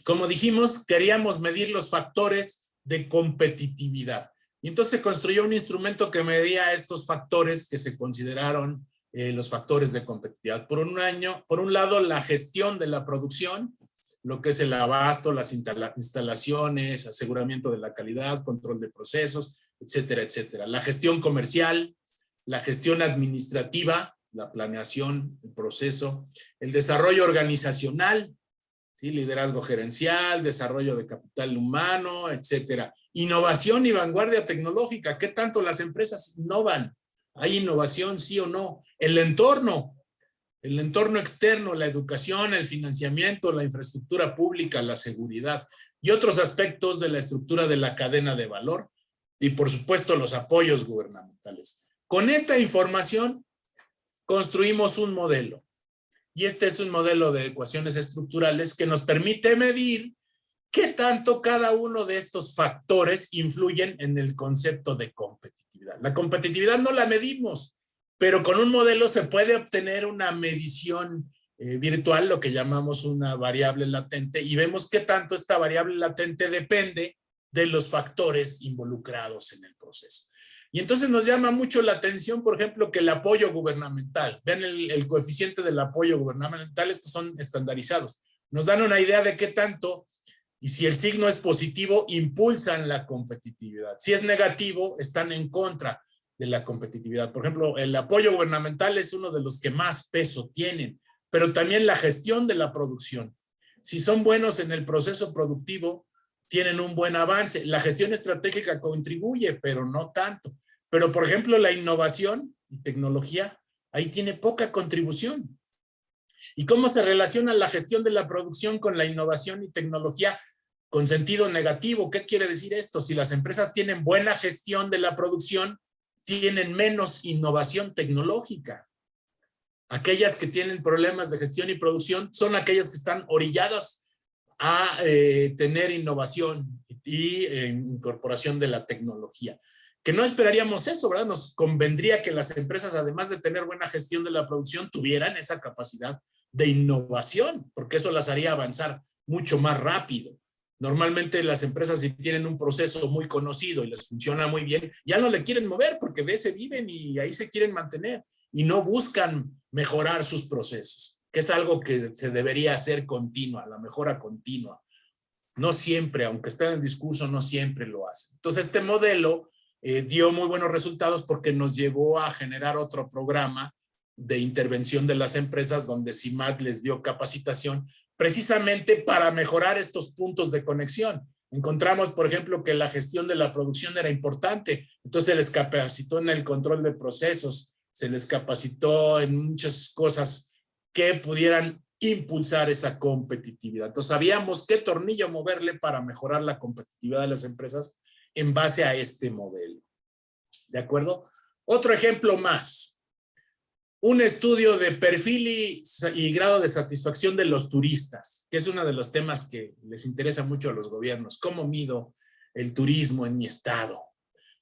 Como dijimos, queríamos medir los factores de competitividad. Y entonces se construyó un instrumento que medía estos factores que se consideraron los factores de competitividad. Por un lado, la gestión de la producción, lo que es el abasto, las instalaciones, aseguramiento de la calidad, control de procesos, etcétera, etcétera. La gestión comercial, la gestión administrativa, la planeación, el proceso, el desarrollo organizacional, ¿sí? Liderazgo gerencial, desarrollo de capital humano, etcétera. Innovación y vanguardia tecnológica. ¿Qué tanto las empresas innovan? ¿Hay innovación, sí o no? El entorno externo, la educación, el financiamiento, la infraestructura pública, la seguridad y otros aspectos de la estructura de la cadena de valor y, por supuesto, los apoyos gubernamentales. Con esta información construimos un modelo. Y este es un modelo de ecuaciones estructurales que nos permite medir qué tanto cada uno de estos factores influyen en el concepto de competitividad. La competitividad no la medimos, pero con un modelo se puede obtener una medición virtual, lo que llamamos una variable latente, y vemos qué tanto esta variable latente depende de los factores involucrados en el proceso. Y entonces nos llama mucho la atención, por ejemplo, que el apoyo gubernamental, vean el coeficiente del apoyo gubernamental, estos son estandarizados, nos dan una idea de qué tanto, y si el signo es positivo, impulsan la competitividad. Si es negativo, están en contra de la competitividad. Por ejemplo, el apoyo gubernamental es uno de los que más peso tienen, pero también la gestión de la producción. Si son buenos en el proceso productivo, tienen un buen avance. La gestión estratégica contribuye, pero no tanto. Pero, por ejemplo, la innovación y tecnología, ahí tiene poca contribución. ¿Y cómo se relaciona la gestión de la producción con la innovación y tecnología con sentido negativo? ¿Qué quiere decir esto? Si las empresas tienen buena gestión de la producción, tienen menos innovación tecnológica. Aquellas que tienen problemas de gestión y producción son aquellas que están orilladas a tener innovación y incorporación de la tecnología. Que no esperaríamos eso, ¿verdad? Nos convendría que las empresas, además de tener buena gestión de la producción, tuvieran esa capacidad de innovación, porque eso las haría avanzar mucho más rápido. Normalmente las empresas, si tienen un proceso muy conocido y les funciona muy bien, ya no le quieren mover porque de ese viven y ahí se quieren mantener y no buscan mejorar sus procesos, que es algo que se debería hacer continua, la mejora continua. No siempre, aunque esté en el discurso, no siempre lo hace. Entonces, este modelo dio muy buenos resultados porque nos llevó a generar otro programa de intervención de las empresas donde CIMAT les dio capacitación precisamente para mejorar estos puntos de conexión. Encontramos, por ejemplo, que la gestión de la producción era importante, entonces se les capacitó en el control de procesos, se les capacitó en muchas cosas que pudieran impulsar esa competitividad. Entonces sabíamos qué tornillo moverle para mejorar la competitividad de las empresas en base a este modelo. ¿De acuerdo? Otro ejemplo más. Un estudio de perfil y grado de satisfacción de los turistas, que es uno de los temas que les interesa mucho a los gobiernos. ¿Cómo mido el turismo en mi estado?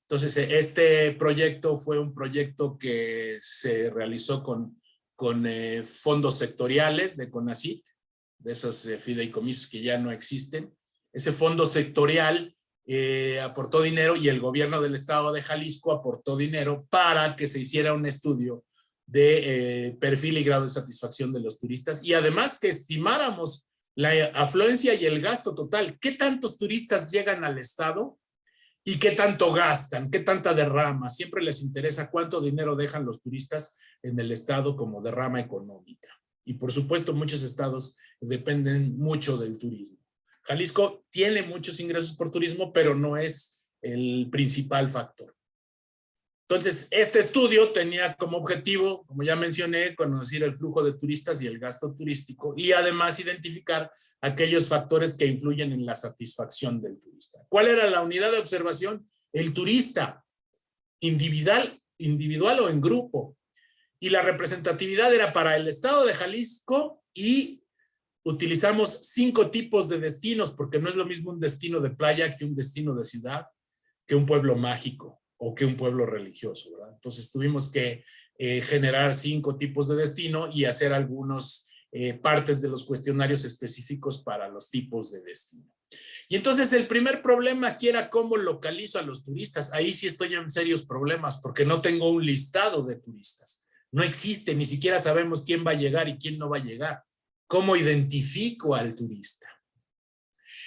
Entonces, este proyecto fue un proyecto que se realizó con fondos sectoriales de CONACYT, de esos fideicomisos que ya no existen. Ese fondo sectorial aportó dinero y el gobierno del estado de Jalisco aportó dinero para que se hiciera un estudio de perfil y grado de satisfacción de los turistas y además que estimáramos la afluencia y el gasto total. ¿Qué tantos turistas llegan al estado? ¿Y qué tanto gastan? ¿Qué tanta derrama? Siempre les interesa cuánto dinero dejan los turistas en el estado como derrama económica. Y por supuesto, muchos estados dependen mucho del turismo. Jalisco tiene muchos ingresos por turismo, pero no es el principal factor. Entonces, este estudio tenía como objetivo, como ya mencioné, conocer el flujo de turistas y el gasto turístico y además identificar aquellos factores que influyen en la satisfacción del turista. ¿Cuál era la unidad de observación? El turista, individual o en grupo. Y la representatividad era para el estado de Jalisco y utilizamos 5 tipos de destinos, porque no es lo mismo un destino de playa que un destino de ciudad, que un pueblo mágico o que un pueblo religioso, ¿verdad? Entonces tuvimos que generar 5 tipos de destino y hacer algunos partes de los cuestionarios específicos para los tipos de destino. Y entonces el primer problema aquí era cómo localizo a los turistas. Ahí sí estoy en serios problemas porque no tengo un listado de turistas. No existe, ni siquiera sabemos quién va a llegar y quién no va a llegar. ¿Cómo identifico al turista?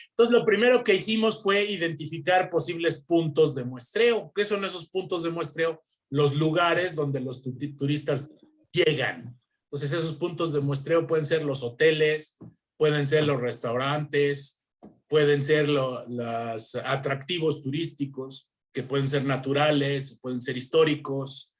Entonces, lo primero que hicimos fue identificar posibles puntos de muestreo. ¿Qué son esos puntos de muestreo? Los lugares donde los turistas llegan. Entonces, esos puntos de muestreo pueden ser los hoteles, pueden ser los restaurantes, pueden ser los atractivos turísticos, que pueden ser naturales, pueden ser históricos.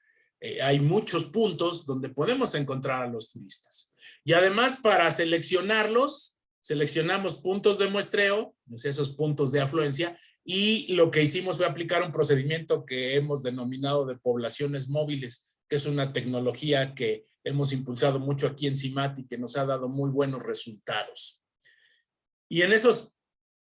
Hay muchos puntos donde podemos encontrar a los turistas. Y además, para seleccionarlos, seleccionamos puntos de muestreo, esos puntos de afluencia, y lo que hicimos fue aplicar un procedimiento que hemos denominado de poblaciones móviles, que es una tecnología que hemos impulsado mucho aquí en CIMAT y que nos ha dado muy buenos resultados. Y en esos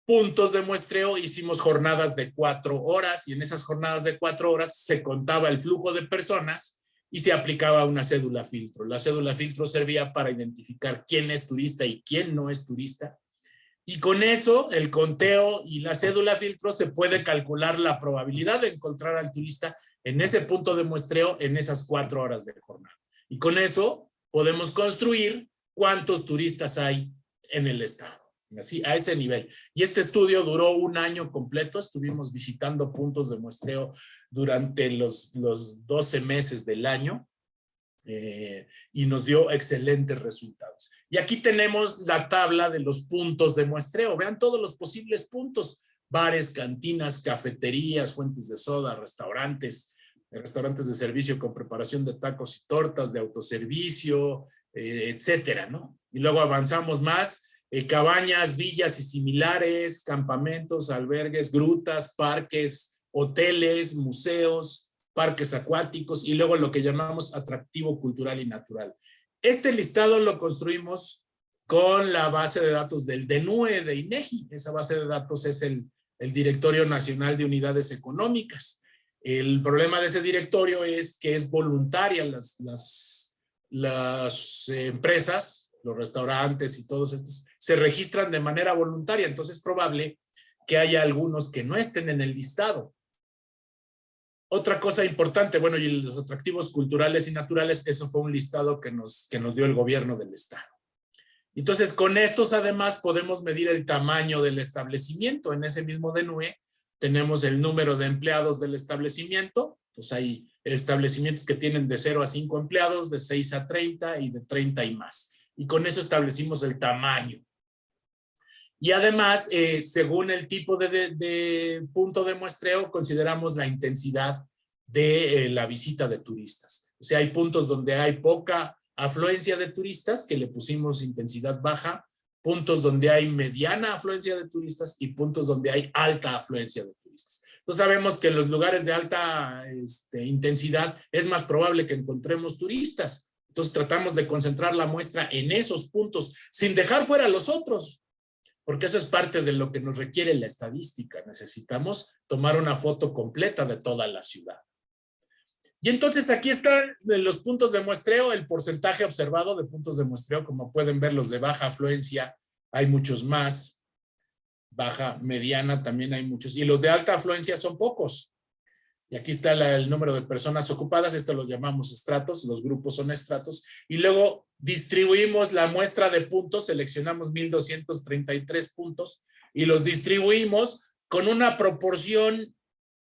puntos de muestreo hicimos jornadas de 4 horas, y en esas jornadas de 4 horas se contaba el flujo de personas y se aplicaba una cédula filtro. La cédula filtro servía para identificar quién es turista y quién no es turista. Y con eso, el conteo y la cédula filtro, se puede calcular la probabilidad de encontrar al turista en ese punto de muestreo en esas 4 horas de jornada. Y con eso podemos construir cuántos turistas hay en el estado. Así, a ese nivel. Y este estudio duró 1 año completo. Estuvimos visitando puntos de muestreo durante los 12 meses del año y nos dio excelentes resultados. Y aquí tenemos la tabla de los puntos de muestreo. Vean todos los posibles puntos: bares, cantinas, cafeterías, fuentes de soda, restaurantes de servicio con preparación de tacos y tortas, de autoservicio, etcétera, ¿no? Y luego avanzamos más. Cabañas, villas y similares, campamentos, albergues, grutas, parques, hoteles, museos, parques acuáticos y luego lo que llamamos atractivo cultural y natural. Este listado lo construimos con la base de datos del DNUE de INEGI. Esa base de datos es el Directorio Nacional de Unidades Económicas. El problema de ese directorio es que es voluntaria. Las empresas, los restaurantes y todos estos se registran de manera voluntaria, entonces es probable que haya algunos que no estén en el listado. Otra cosa importante, bueno, y los atractivos culturales y naturales, eso fue un listado que nos dio el gobierno del estado. Entonces, con estos además podemos medir el tamaño del establecimiento. En ese mismo DNUE tenemos el número de empleados del establecimiento. Pues hay establecimientos que tienen de 0 a 5 empleados, de 6 a 30 y de 30 y más. Y con eso establecimos el tamaño. Y además, según el tipo de punto de muestreo, consideramos la intensidad de la visita de turistas. O sea, hay puntos donde hay poca afluencia de turistas, que le pusimos intensidad baja, puntos donde hay mediana afluencia de turistas y puntos donde hay alta afluencia de turistas. Entonces sabemos que en los lugares de alta intensidad es más probable que encontremos turistas. Entonces tratamos de concentrar la muestra en esos puntos, sin dejar fuera los otros, porque eso es parte de lo que nos requiere la estadística. Necesitamos tomar una foto completa de toda la ciudad. Y entonces aquí están los puntos de muestreo, el porcentaje observado de puntos de muestreo. Como pueden ver, los de baja afluencia hay muchos más, baja, mediana también hay muchos, y los de alta afluencia son pocos. Y aquí está el número de personas ocupadas, esto lo llamamos estratos, los grupos son estratos, y luego distribuimos la muestra de puntos, seleccionamos 1,233 puntos, y los distribuimos con una proporción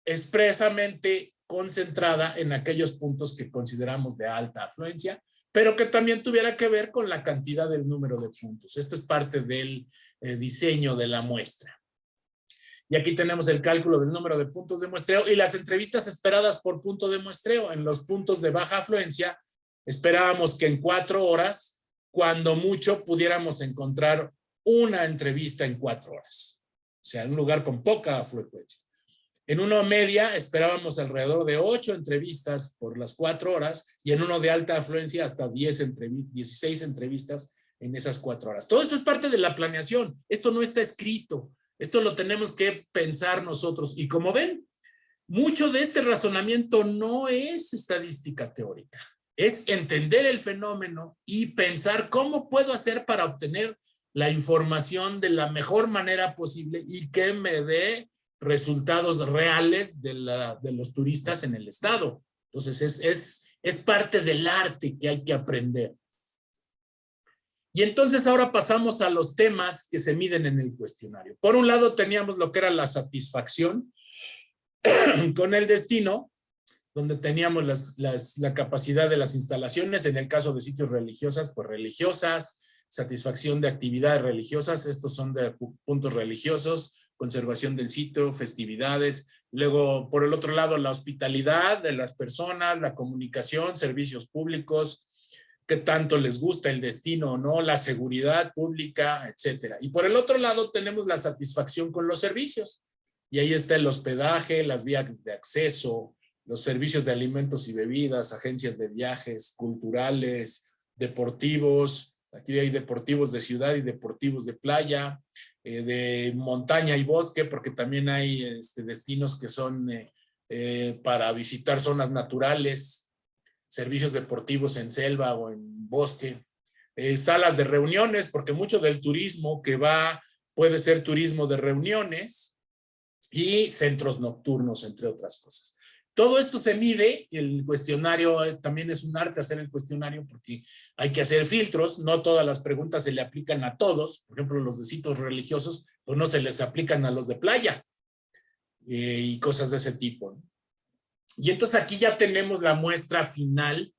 expresamente concentrada en aquellos puntos que consideramos de alta afluencia, pero que también tuviera que ver con la cantidad del número de puntos. Esto es parte del diseño de la muestra. Y aquí tenemos el cálculo del número de puntos de muestreo y las entrevistas esperadas por punto de muestreo. En los puntos de baja afluencia, esperábamos que en 4 horas, cuando mucho, pudiéramos encontrar una entrevista en 4 horas. O sea, en un lugar con poca afluencia. En uno media esperábamos alrededor de 8 entrevistas por las 4 horas y en uno de alta afluencia hasta 16 entrevistas en esas 4 horas. Todo esto es parte de la planeación. Esto no está escrito. Esto lo tenemos que pensar nosotros. Y como ven, mucho de este razonamiento no es estadística teórica. Es entender el fenómeno y pensar cómo puedo hacer para obtener la información de la mejor manera posible y que me dé resultados reales de los turistas en el estado. Entonces es parte del arte que hay que aprender. Y entonces ahora pasamos a los temas que se miden en el cuestionario. Por un lado teníamos lo que era la satisfacción con el destino, donde teníamos la capacidad de las instalaciones, en el caso de sitios religiosas, pues religiosas, satisfacción de actividades religiosas, estos son de puntos religiosos, conservación del sitio, festividades. Luego, por el otro lado, la hospitalidad de las personas, la comunicación, servicios públicos, qué tanto les gusta el destino o no, la seguridad pública, etcétera. Y por el otro lado tenemos la satisfacción con los servicios. Y ahí está el hospedaje, las vías de acceso, los servicios de alimentos y bebidas, agencias de viajes, culturales, deportivos. Aquí hay deportivos de ciudad y deportivos de playa, de montaña y bosque, porque también hay destinos que son para visitar zonas naturales, servicios deportivos en selva o en bosque, salas de reuniones, porque mucho del turismo que va puede ser turismo de reuniones y centros nocturnos, entre otras cosas. Todo esto se mide, el cuestionario también es un arte hacer el cuestionario porque hay que hacer filtros, no todas las preguntas se le aplican a todos, por ejemplo los de sitios religiosos, pues no se les aplican a los de playa y cosas de ese tipo, ¿no? Y entonces aquí ya tenemos la muestra final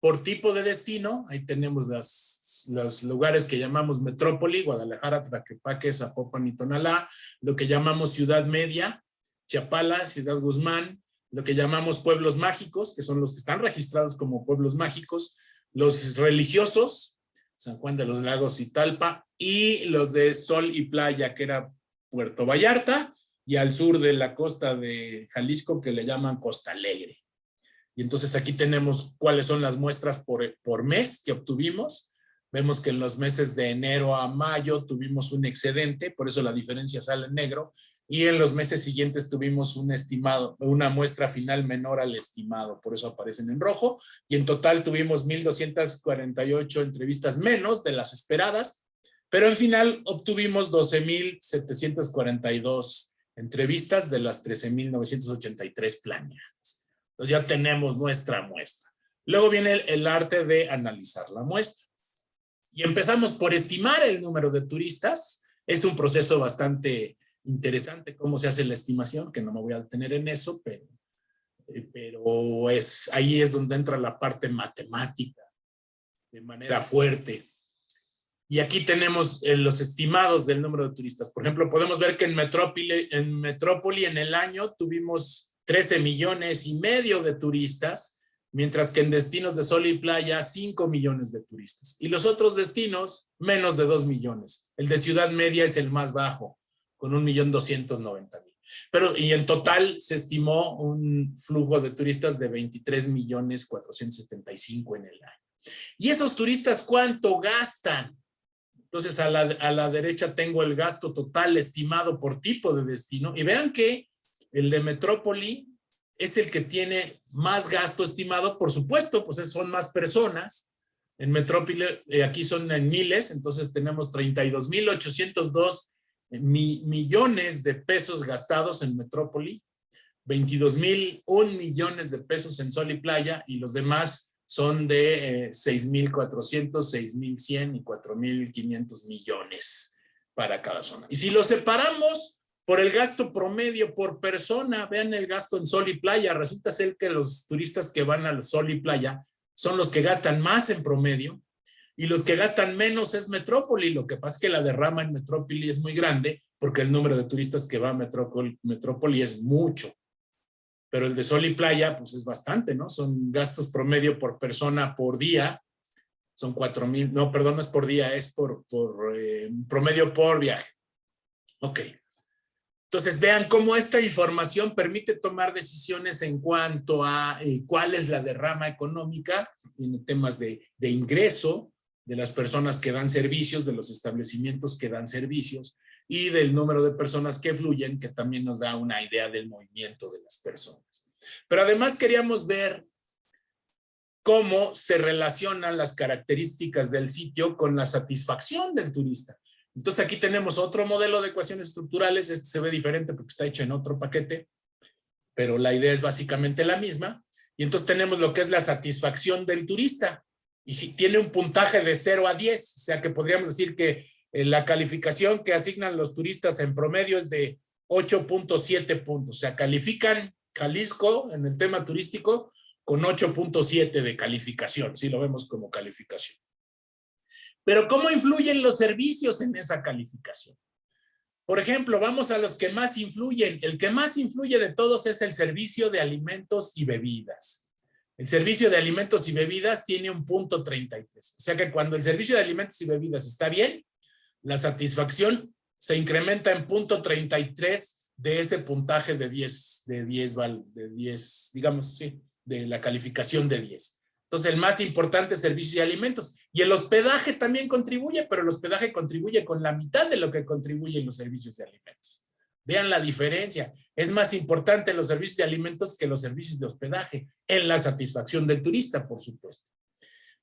por tipo de destino. Ahí tenemos los lugares que llamamos metrópoli, Guadalajara, Tlaquepaque, Zapopan y Tonalá, lo que llamamos ciudad media, Chapala, Ciudad Guzmán, lo que llamamos pueblos mágicos, que son los que están registrados como pueblos mágicos, los religiosos, San Juan de los Lagos y Talpa, y los de sol y playa, que era Puerto Vallarta, y al sur de la costa de Jalisco, que le llaman Costa Alegre. Y entonces aquí tenemos cuáles son las muestras por mes que obtuvimos. Vemos que en los meses de enero a mayo tuvimos un excedente, por eso la diferencia sale en negro, y en los meses siguientes tuvimos un estimado, una muestra final menor al estimado, por eso aparecen en rojo, y en total tuvimos 1,248 entrevistas menos de las esperadas, pero al final obtuvimos 12,742 entrevistas de las 13,983 planeadas. Entonces ya tenemos nuestra muestra. Luego viene el arte de analizar la muestra. Y empezamos por estimar el número de turistas. Es un proceso bastante interesante cómo se hace la estimación, que no me voy a detener en eso, pero ahí es donde entra la parte matemática de manera fuerte. Y aquí tenemos los estimados del número de turistas. Por ejemplo, podemos ver que en Metrópoli en el año tuvimos 13,5 millones de turistas, mientras que en destinos de sol y playa 5 millones de turistas. Y los otros destinos, menos de 2 millones. El de ciudad media es el más bajo, con 1,290,000. Pero, y en total se estimó un flujo de turistas de 23,475,000 en el año. ¿Y esos turistas cuánto gastan? Entonces a la derecha tengo el gasto total estimado por tipo de destino y vean que el de Metrópoli es el que tiene más gasto estimado, por supuesto, pues son más personas. En Metrópoli aquí son en miles, entonces tenemos 32,802 millones de pesos gastados en Metrópoli, 22,001 millones de pesos en sol y playa y los demás son de 6,400, 6,100 y 4,500 millones para cada zona. Y si lo separamos por el gasto promedio por persona, vean el gasto en sol y playa, resulta ser que los turistas que van al sol y playa son los que gastan más en promedio y los que gastan menos es Metrópoli. Lo que pasa es que la derrama en Metrópoli es muy grande porque el número de turistas que va a Metrópoli es mucho. Pero el de sol y playa, pues es bastante, ¿no? Son gastos promedio por persona por día. Son 4,000, no, perdón, no es por día, es por promedio por viaje. Ok. Entonces vean cómo esta información permite tomar decisiones en cuanto a cuál es la derrama económica en temas de ingreso de las personas que dan servicios, de los establecimientos que dan servicios y del número de personas que fluyen, que también nos da una idea del movimiento de las personas. Pero además queríamos ver cómo se relacionan las características del sitio con la satisfacción del turista. Entonces aquí tenemos otro modelo de ecuaciones estructurales. Este se ve diferente porque está hecho en otro paquete, pero la idea es básicamente la misma. Y entonces tenemos lo que es la satisfacción del turista. Y tiene un puntaje de 0 a 10. O sea que podríamos decir que la calificación que asignan los turistas en promedio es de 8.7 puntos. O sea, califican Jalisco en el tema turístico con 8.7 de calificación. Sí, lo vemos como calificación. Pero ¿cómo influyen los servicios en esa calificación? Por ejemplo, vamos a los que más influyen. El que más influye de todos es el servicio de alimentos y bebidas. El servicio de alimentos y bebidas tiene un punto 33. O sea que cuando el servicio de alimentos y bebidas está bien, la satisfacción se incrementa en punto 33 de ese puntaje de 10, digamos, sí, de la calificación de 10. Entonces, el más importante es servicios y alimentos. Y el hospedaje también contribuye, pero el hospedaje contribuye con la mitad de lo que contribuyen los servicios de alimentos. Vean la diferencia. Es más importante los servicios de alimentos que los servicios de hospedaje en la satisfacción del turista, por supuesto.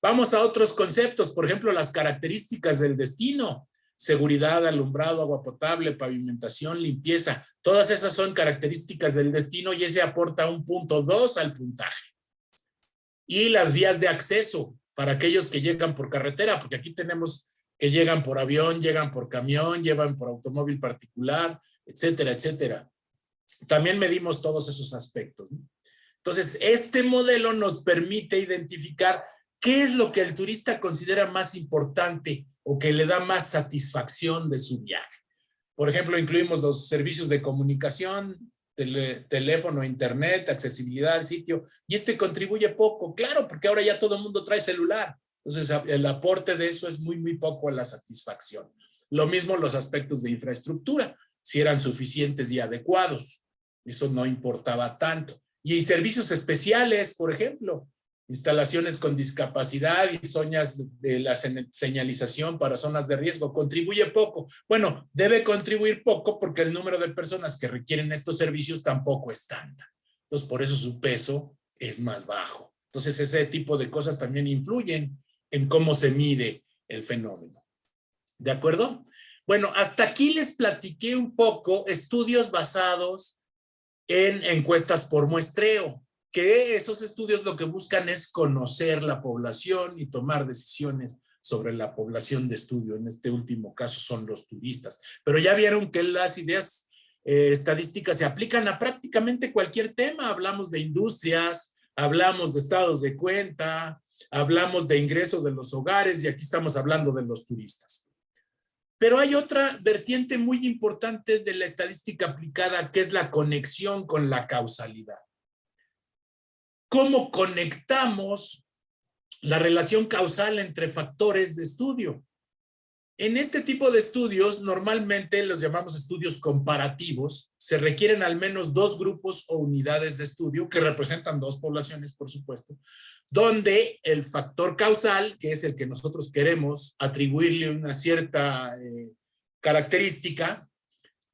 Vamos a otros conceptos, por ejemplo, las características del destino. Seguridad, alumbrado, agua potable, pavimentación, limpieza. Todas esas son características del destino y ese aporta un punto 2 al puntaje. Y las vías de acceso para aquellos que llegan por carretera, porque aquí tenemos que llegan por avión, llegan por camión, llegan por automóvil particular, etcétera, etcétera. También medimos todos esos aspectos, ¿no? Entonces, este modelo nos permite identificar qué es lo que el turista considera más importante o que le da más satisfacción de su viaje. Por ejemplo, incluimos los servicios de comunicación, teléfono, internet, accesibilidad al sitio, y este contribuye poco, claro, porque ahora ya todo el mundo trae celular. Entonces, el aporte de eso es muy, muy poco a la satisfacción. Lo mismo los aspectos de infraestructura, si eran suficientes y adecuados. Eso no importaba tanto. Y servicios especiales, por ejemplo, instalaciones con discapacidad y zonas de la señalización para zonas de riesgo, contribuye poco. Bueno, debe contribuir poco porque el número de personas que requieren estos servicios tampoco es tanta. Entonces, por eso su peso es más bajo. Entonces, ese tipo de cosas también influyen en cómo se mide el fenómeno. ¿De acuerdo? Bueno, hasta aquí les platiqué un poco estudios basados en encuestas por muestreo, que esos estudios lo que buscan es conocer la población y tomar decisiones sobre la población de estudio. En este último caso son los turistas. Pero ya vieron que las ideas estadísticas se aplican a prácticamente cualquier tema. Hablamos de industrias, hablamos de estados de cuenta, hablamos de ingreso de los hogares y aquí estamos hablando de los turistas. Pero hay otra vertiente muy importante de la estadística aplicada, que es la conexión con la causalidad. ¿Cómo conectamos la relación causal entre factores de estudio? En este tipo de estudios, normalmente los llamamos estudios comparativos. Se requieren al menos 2 grupos o unidades de estudio, que representan 2 poblaciones, por supuesto, donde el factor causal, que es el que nosotros queremos atribuirle una cierta característica,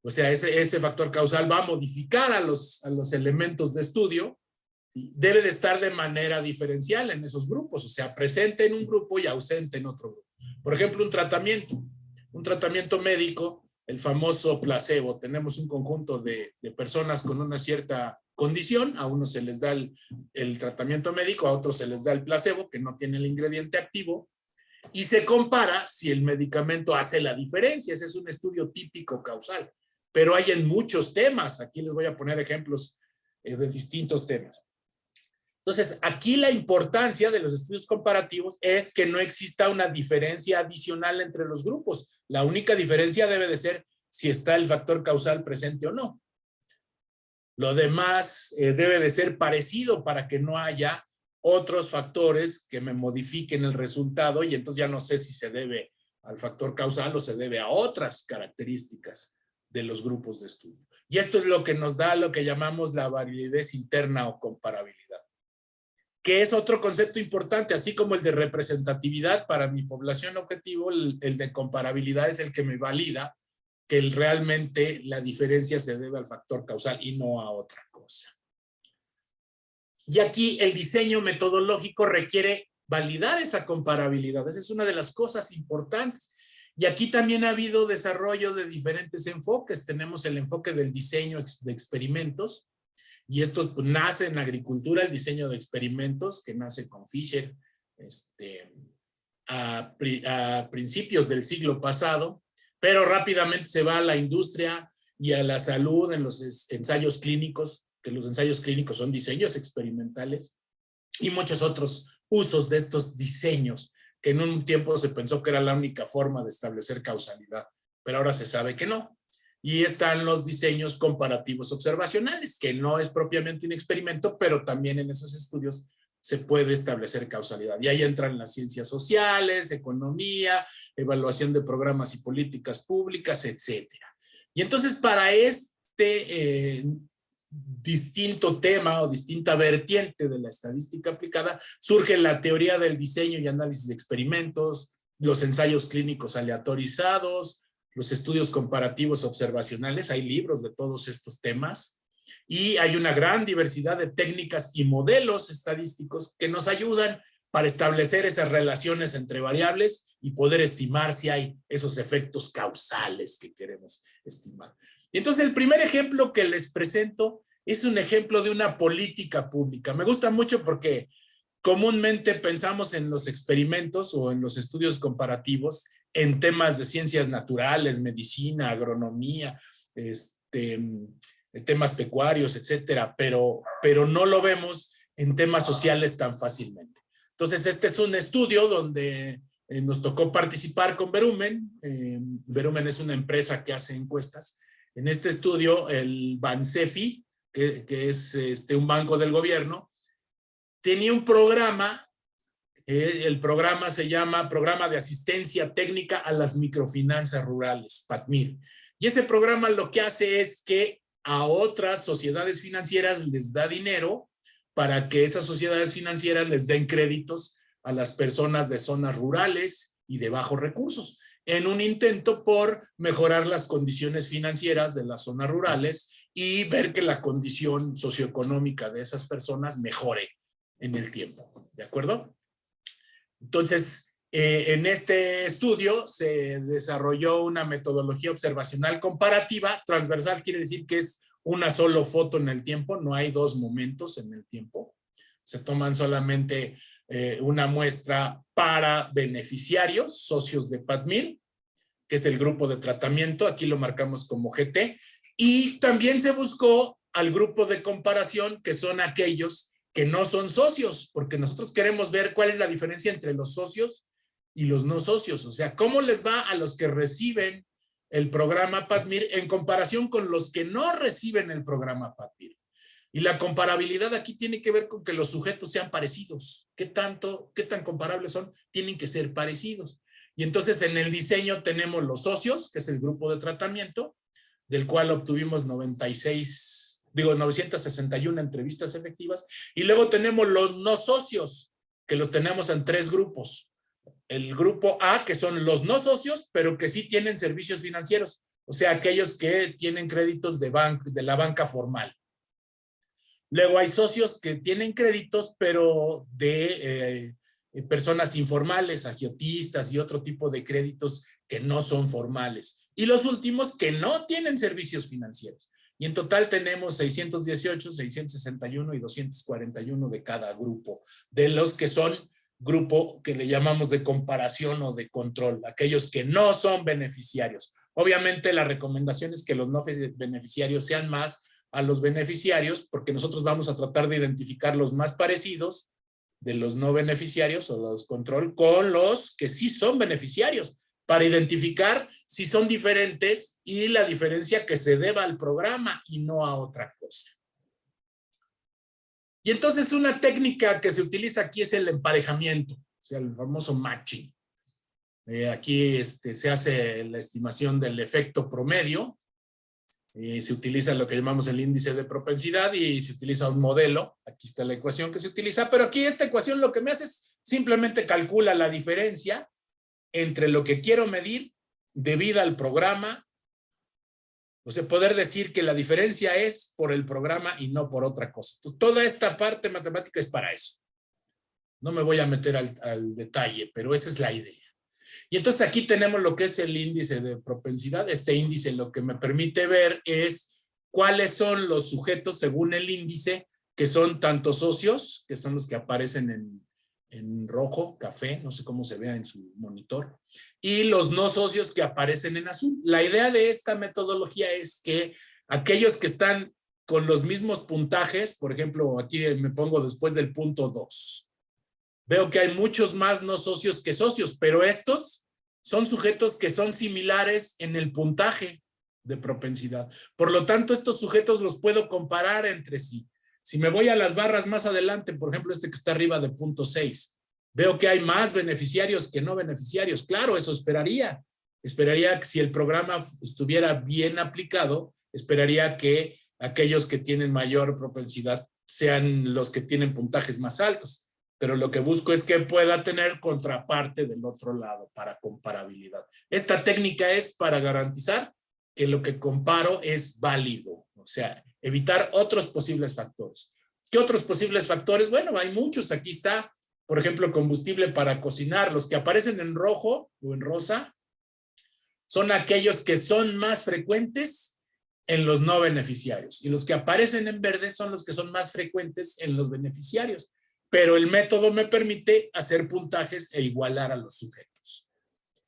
o sea, ese factor causal va a modificar a los elementos de estudio, debe de estar de manera diferencial en esos grupos, o sea, presente en un grupo y ausente en otro grupo. Por ejemplo, un tratamiento médico, el famoso placebo. Tenemos un conjunto de personas con una cierta condición, a unos se les da el tratamiento médico, a otros se les da el placebo, que no tiene el ingrediente activo, y se compara si el medicamento hace la diferencia. Ese es un estudio típico causal, pero hay en muchos temas. Aquí les voy a poner ejemplos de distintos temas. Entonces, aquí la importancia de los estudios comparativos es que no exista una diferencia adicional entre los grupos. La única diferencia debe de ser si está el factor causal presente o no. Lo demás debe de ser parecido para que no haya otros factores que me modifiquen el resultado y entonces ya no sé si se debe al factor causal o se debe a otras características de los grupos de estudio. Y esto es lo que nos da lo que llamamos la validez interna o comparabilidad, que es otro concepto importante, así como el de representatividad para mi población objetivo, el de comparabilidad es el que me valida que realmente la diferencia se debe al factor causal y no a otra cosa. Y aquí el diseño metodológico requiere validar esa comparabilidad. Esa es una de las cosas importantes. Y aquí también ha habido desarrollo de diferentes enfoques. Tenemos el enfoque del diseño de experimentos, y esto pues, nace en agricultura, el diseño de experimentos, que nace con Fisher a principios del siglo pasado, pero rápidamente se va a la industria y a la salud en los ensayos clínicos, que los ensayos clínicos son diseños experimentales, y muchos otros usos de estos diseños, que en un tiempo se pensó que era la única forma de establecer causalidad, pero ahora se sabe que no. Y están los diseños comparativos observacionales, que no es propiamente un experimento, pero también en esos estudios se puede establecer causalidad. Y ahí entran las ciencias sociales, economía, evaluación de programas y políticas públicas, etcétera. Y entonces para este distinto tema o distinta vertiente de la estadística aplicada, surge la teoría del diseño y análisis de experimentos, los ensayos clínicos aleatorizados, los estudios comparativos observacionales. Hay libros de todos estos temas y hay una gran diversidad de técnicas y modelos estadísticos que nos ayudan para establecer esas relaciones entre variables y poder estimar si hay esos efectos causales que queremos estimar. Y entonces el primer ejemplo que les presento es un ejemplo de una política pública. Me gusta mucho porque comúnmente pensamos en los experimentos o en los estudios comparativos en temas de ciencias naturales, medicina, agronomía, temas pecuarios, etcétera, pero no lo vemos en temas sociales tan fácilmente. Entonces, este es un estudio donde nos tocó participar con Verumen. Verumen es una empresa que hace encuestas. En este estudio, el Bansefi, que es un banco del gobierno, tenía un programa. El programa se llama Programa de Asistencia Técnica a las Microfinanzas Rurales, PATMIR. Y ese programa lo que hace es que a otras sociedades financieras les da dinero para que esas sociedades financieras les den créditos a las personas de zonas rurales y de bajos recursos, en un intento por mejorar las condiciones financieras de las zonas rurales y ver que la condición socioeconómica de esas personas mejore en el tiempo. ¿De acuerdo? Entonces, en este estudio se desarrolló una metodología observacional comparativa. Transversal quiere decir que es una sola foto en el tiempo, no hay dos momentos en el tiempo. Se toman solamente una muestra para beneficiarios, socios de PATMIR, que es el grupo de tratamiento, aquí lo marcamos como GT, y también se buscó al grupo de comparación, que son aquellos que no son socios, porque nosotros queremos ver cuál es la diferencia entre los socios y los no socios, o sea, cómo les va a los que reciben el programa PATMIR en comparación con los que no reciben el programa PATMIR. Y la comparabilidad aquí tiene que ver con que los sujetos sean parecidos. ¿Qué tan comparables son? Tienen que ser parecidos. Y entonces en el diseño tenemos los socios, que es el grupo de tratamiento, del cual obtuvimos 961 entrevistas efectivas, y luego tenemos los no socios, que los tenemos en 3 grupos. El grupo A, que son los no socios, pero que sí tienen servicios financieros, o sea, aquellos que tienen créditos de la banca formal. Luego hay socios que tienen créditos, pero de personas informales, agiotistas y otro tipo de créditos que no son formales. Y los últimos que no tienen servicios financieros. Y en total tenemos 618, 661 y 241 de cada grupo, de los que son grupo que le llamamos de comparación o de control, aquellos que no son beneficiarios. Obviamente la recomendación es que los no beneficiarios sean más a los beneficiarios, porque nosotros vamos a tratar de identificar los más parecidos de los no beneficiarios o los control con los que sí son beneficiarios, para identificar si son diferentes y la diferencia que se deba al programa y no a otra cosa. Y entonces una técnica que se utiliza aquí es el emparejamiento, o sea, el famoso matching. Aquí se hace la estimación del efecto promedio, se utiliza lo que llamamos el índice de propensidad y se utiliza un modelo. Aquí está la ecuación que se utiliza, pero aquí esta ecuación lo que me hace es simplemente calcula la diferencia entre lo que quiero medir debido al programa. O sea, poder decir que la diferencia es por el programa y no por otra cosa. Entonces, toda esta parte matemática es para eso. No me voy a meter al detalle, pero esa es la idea. Y entonces aquí tenemos lo que es el índice de propensidad. Este índice lo que me permite ver es cuáles son los sujetos según el índice, que son tanto socios, que son los que aparecen en rojo, café, no sé cómo se vea en su monitor, y los no socios que aparecen en azul. La idea de esta metodología es que aquellos que están con los mismos puntajes, por ejemplo, aquí me pongo después del punto 2, veo que hay muchos más no socios que socios, pero estos son sujetos que son similares en el puntaje de propensidad. Por lo tanto, estos sujetos los puedo comparar entre sí. Si me voy a las barras más adelante, por ejemplo, este que está arriba de punto 6, veo que hay más beneficiarios que no beneficiarios. Claro, eso esperaría. Esperaría que si el programa estuviera bien aplicado, esperaría que aquellos que tienen mayor propensidad sean los que tienen puntajes más altos. Pero lo que busco es que pueda tener contraparte del otro lado para comparabilidad. Esta técnica es para garantizar que lo que comparo es válido, o sea, evitar otros posibles factores. ¿Qué otros posibles factores? Bueno, hay muchos. Aquí está, por ejemplo, combustible para cocinar. Los que aparecen en rojo o en rosa son aquellos que son más frecuentes en los no beneficiarios. Y los que aparecen en verde son los que son más frecuentes en los beneficiarios. Pero el método me permite hacer puntajes e igualar a los sujetos.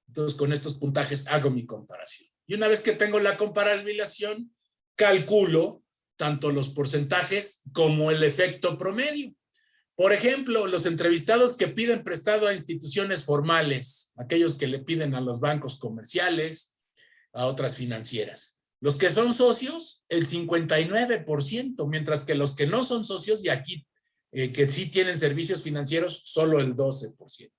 Entonces, con estos puntajes hago mi comparación. Y una vez que tengo la comparación, calculo tanto los porcentajes como el efecto promedio. Por ejemplo, los entrevistados que piden prestado a instituciones formales, aquellos que le piden a los bancos comerciales, a otras financieras. Los que son socios, el 59%, mientras que los que no son socios, y aquí que sí tienen servicios financieros, solo el 12%.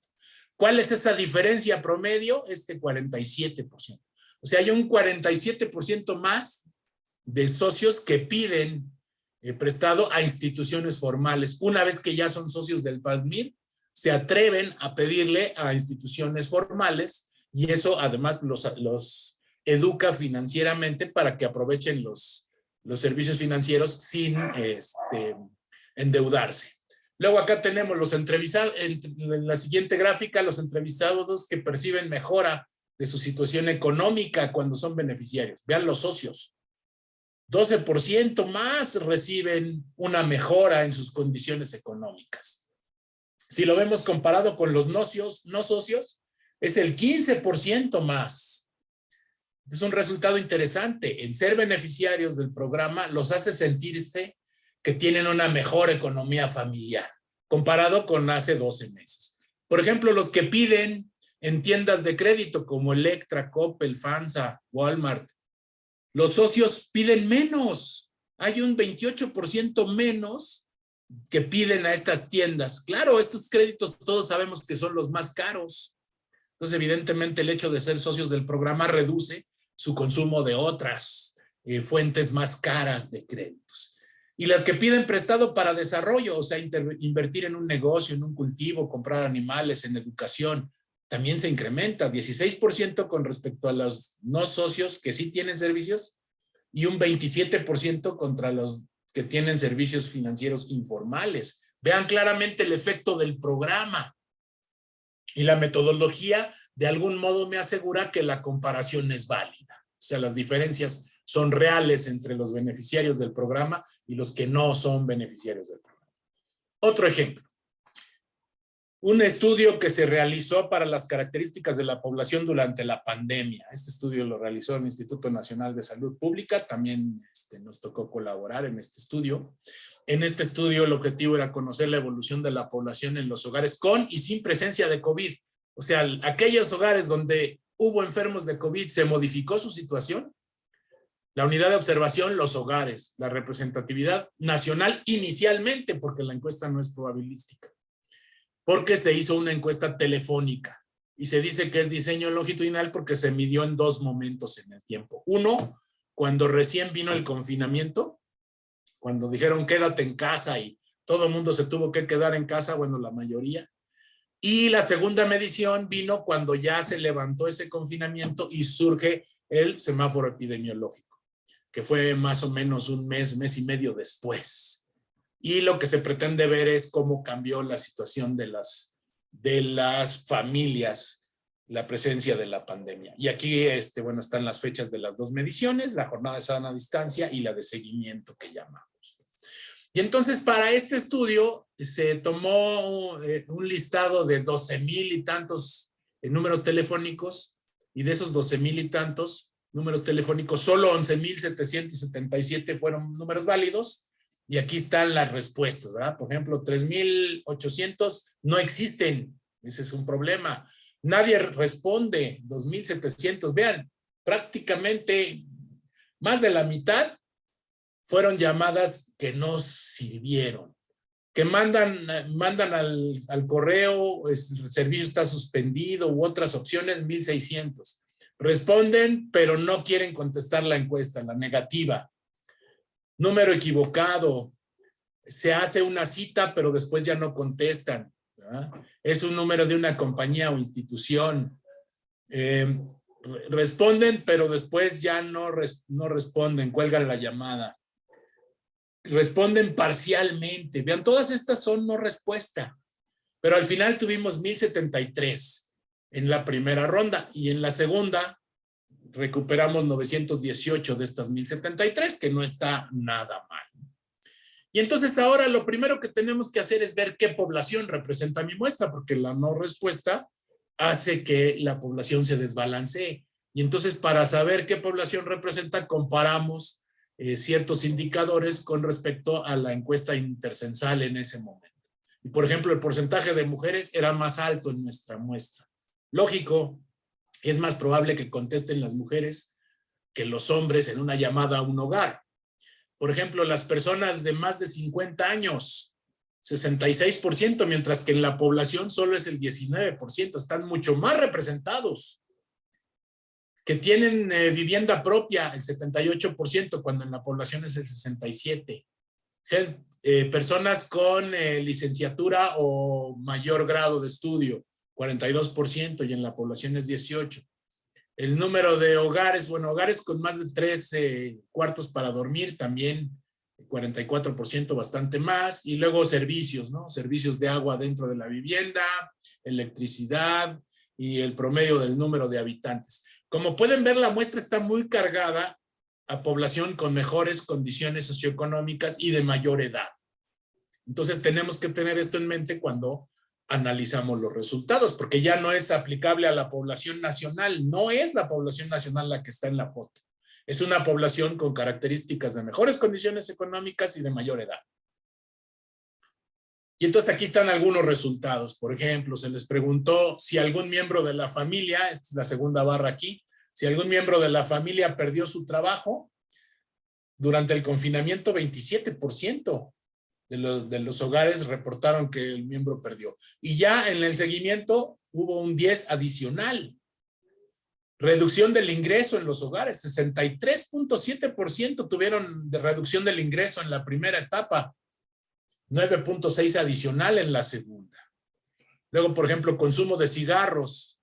¿Cuál es esa diferencia promedio? 47%. O sea, hay un 47% más de socios que piden prestado a instituciones formales. Una vez que ya son socios del PADMIR, se atreven a pedirle a instituciones formales y eso además los educa financieramente para que aprovechen los servicios financieros sin endeudarse. Luego acá tenemos los entrevistados, en la siguiente gráfica, los entrevistados que perciben mejora de su situación económica cuando son beneficiarios. Vean los socios. 12% más reciben una mejora en sus condiciones económicas. Si lo vemos comparado con los no socios, es el 15% más. Es un resultado interesante. El ser beneficiarios del programa los hace sentirse que tienen una mejor economía familiar, comparado con hace 12 meses. Por ejemplo, los que piden en tiendas de crédito como Electra, Coppel, FANSA, Walmart, los socios piden menos. Hay un 28% menos que piden a estas tiendas. Claro, estos créditos todos sabemos que son los más caros. Entonces, evidentemente, el hecho de ser socios del programa reduce su consumo de otras fuentes más caras de créditos. Y las que piden prestado para desarrollo, o sea, invertir en un negocio, en un cultivo, comprar animales, en educación, también se incrementa, 16% con respecto a los no socios que sí tienen servicios y un 27% contra los que tienen servicios financieros informales. Vean claramente el efecto del programa. Y la metodología de algún modo me asegura que la comparación es válida. O sea, las diferencias son reales entre los beneficiarios del programa y los que no son beneficiarios del programa. Otro ejemplo. Un estudio que se realizó para las características de la población durante la pandemia. Este estudio lo realizó el Instituto Nacional de Salud Pública. También nos tocó colaborar en este estudio. En este estudio el objetivo era conocer la evolución de la población en los hogares con y sin presencia de COVID. O sea, aquellos hogares donde hubo enfermos de COVID, ¿se modificó su situación? La unidad de observación, los hogares, la representatividad nacional inicialmente, porque la encuesta no es probabilística, porque se hizo una encuesta telefónica y se dice que es diseño longitudinal porque se midió en dos momentos en el tiempo. Uno, cuando recién vino el confinamiento, cuando dijeron quédate en casa y todo el mundo se tuvo que quedar en casa, bueno, la mayoría. Y la segunda medición vino cuando ya se levantó ese confinamiento y surge el semáforo epidemiológico, que fue más o menos un mes, mes y medio después. Y lo que se pretende ver es cómo cambió la situación de las familias, la presencia de la pandemia. Y aquí, bueno, están las fechas de las dos mediciones, la jornada de sana distancia y la de seguimiento que llamamos. Y entonces para este estudio se tomó un listado de 12,000 y tantos números telefónicos, y de esos 12,000 y tantos números telefónicos, solo 11,777 fueron números válidos, y aquí están las respuestas, ¿verdad? Por ejemplo, 3,800 no existen, ese es un problema. Nadie responde, 2,700, vean, prácticamente más de la mitad fueron llamadas que no sirvieron, que mandan al correo, el servicio está suspendido u otras opciones, 1,600. Responden, pero no quieren contestar la encuesta, la negativa. Número equivocado. Se hace una cita, pero después ya no contestan, ¿verdad? Es un número de una compañía o institución. Responden, pero después ya no responden, cuelgan la llamada. Responden parcialmente. Vean, todas estas son no respuesta. Pero al final tuvimos 1,073 en la primera ronda, y en la segunda recuperamos 918 de estas 1,073, que no está nada mal. Y entonces ahora lo primero que tenemos que hacer es ver qué población representa mi muestra, porque la no respuesta hace que la población se desbalancee. Y entonces para saber qué población representa, comparamos ciertos indicadores con respecto a la encuesta intercensal en ese momento. Y por ejemplo, el porcentaje de mujeres era más alto en nuestra muestra. Lógico, es más probable que contesten las mujeres que los hombres en una llamada a un hogar. Por ejemplo, las personas de más de 50 años, 66%, mientras que en la población solo es el 19%, están mucho más representados. Que tienen vivienda propia, el 78%, cuando en la población es el 67%. Personas con licenciatura o mayor grado de estudio, 42%, y en la población es 18%. El número de hogares, bueno, hogares con más de 3 cuartos para dormir, también 44%, bastante más. Y luego servicios, ¿no? Servicios de agua dentro de la vivienda, electricidad y el promedio del número de habitantes. Como pueden ver, la muestra está muy cargada a población con mejores condiciones socioeconómicas y de mayor edad. Entonces tenemos que tener esto en mente cuando analizamos los resultados, porque ya no es aplicable a la población nacional. No es la población nacional la que está en la foto. Es una población con características de mejores condiciones económicas y de mayor edad. Y entonces aquí están algunos resultados. Por ejemplo, se les preguntó si algún miembro de la familia, esta es la segunda barra aquí, si algún miembro de la familia perdió su trabajo. Durante el confinamiento, 27% de los hogares reportaron que el miembro perdió. Y ya en el seguimiento hubo un 10 adicional. Reducción del ingreso en los hogares, 63.7% tuvieron de reducción del ingreso en la primera etapa. 9.6 adicional en la segunda. Luego, por ejemplo, consumo de cigarros.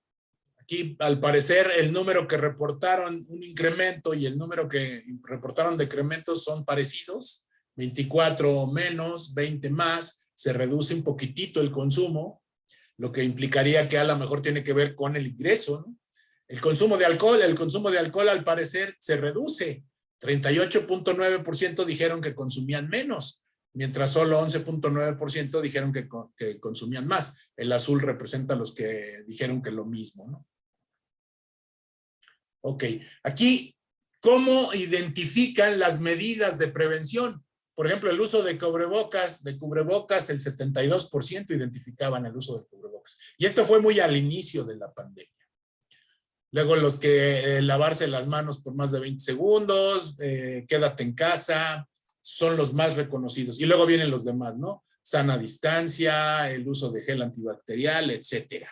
Aquí, al parecer, el número que reportaron un incremento y el número que reportaron decrementos son parecidos. 24 menos, 20 más. Se reduce un poquitito el consumo, lo que implicaría que a lo mejor tiene que ver con el ingreso, ¿no? El consumo de alcohol al parecer se reduce. 38.9% dijeron que consumían menos, mientras solo 11.9% dijeron que consumían más. El azul representa a los que dijeron que lo mismo, ¿no? Ok, aquí, ¿cómo identifican las medidas de prevención? Por ejemplo, el uso de cubrebocas, el 72% identificaban el uso de cubrebocas. Y esto fue muy al inicio de la pandemia. Luego los que lavarse las manos por más de 20 segundos, quédate en casa, son los más reconocidos. Y luego vienen los demás, ¿no? Sana distancia, el uso de gel antibacterial, etcétera.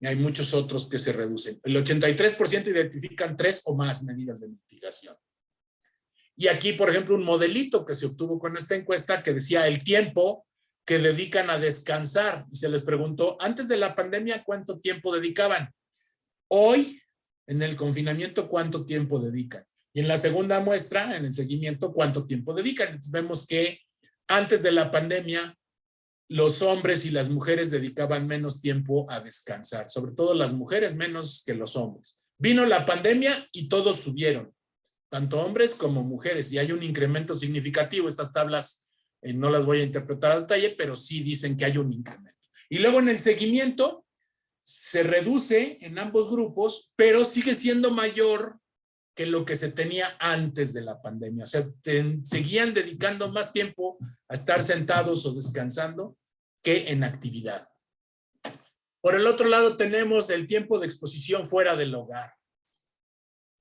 Hay muchos otros que se reducen. El 83% identifican 3 o más medidas de mitigación. Y aquí, por ejemplo, un modelito que se obtuvo con esta encuesta que decía el tiempo que dedican a descansar. Y se les preguntó, antes de la pandemia, ¿cuánto tiempo dedicaban? Hoy, en el confinamiento, ¿cuánto tiempo dedican? Y en la segunda muestra, en el seguimiento, ¿cuánto tiempo dedican? Entonces vemos que antes de la pandemia, los hombres y las mujeres dedicaban menos tiempo a descansar, sobre todo las mujeres menos que los hombres. Vino la pandemia y todos subieron, tanto hombres como mujeres, y hay un incremento significativo. Estas tablas no las voy a interpretar al detalle, pero sí dicen que hay un incremento. Y luego en el seguimiento se reduce en ambos grupos, pero sigue siendo mayor que lo que se tenía antes de la pandemia. O sea, seguían dedicando más tiempo a estar sentados o descansando que en actividad. Por el otro lado tenemos el tiempo de exposición fuera del hogar.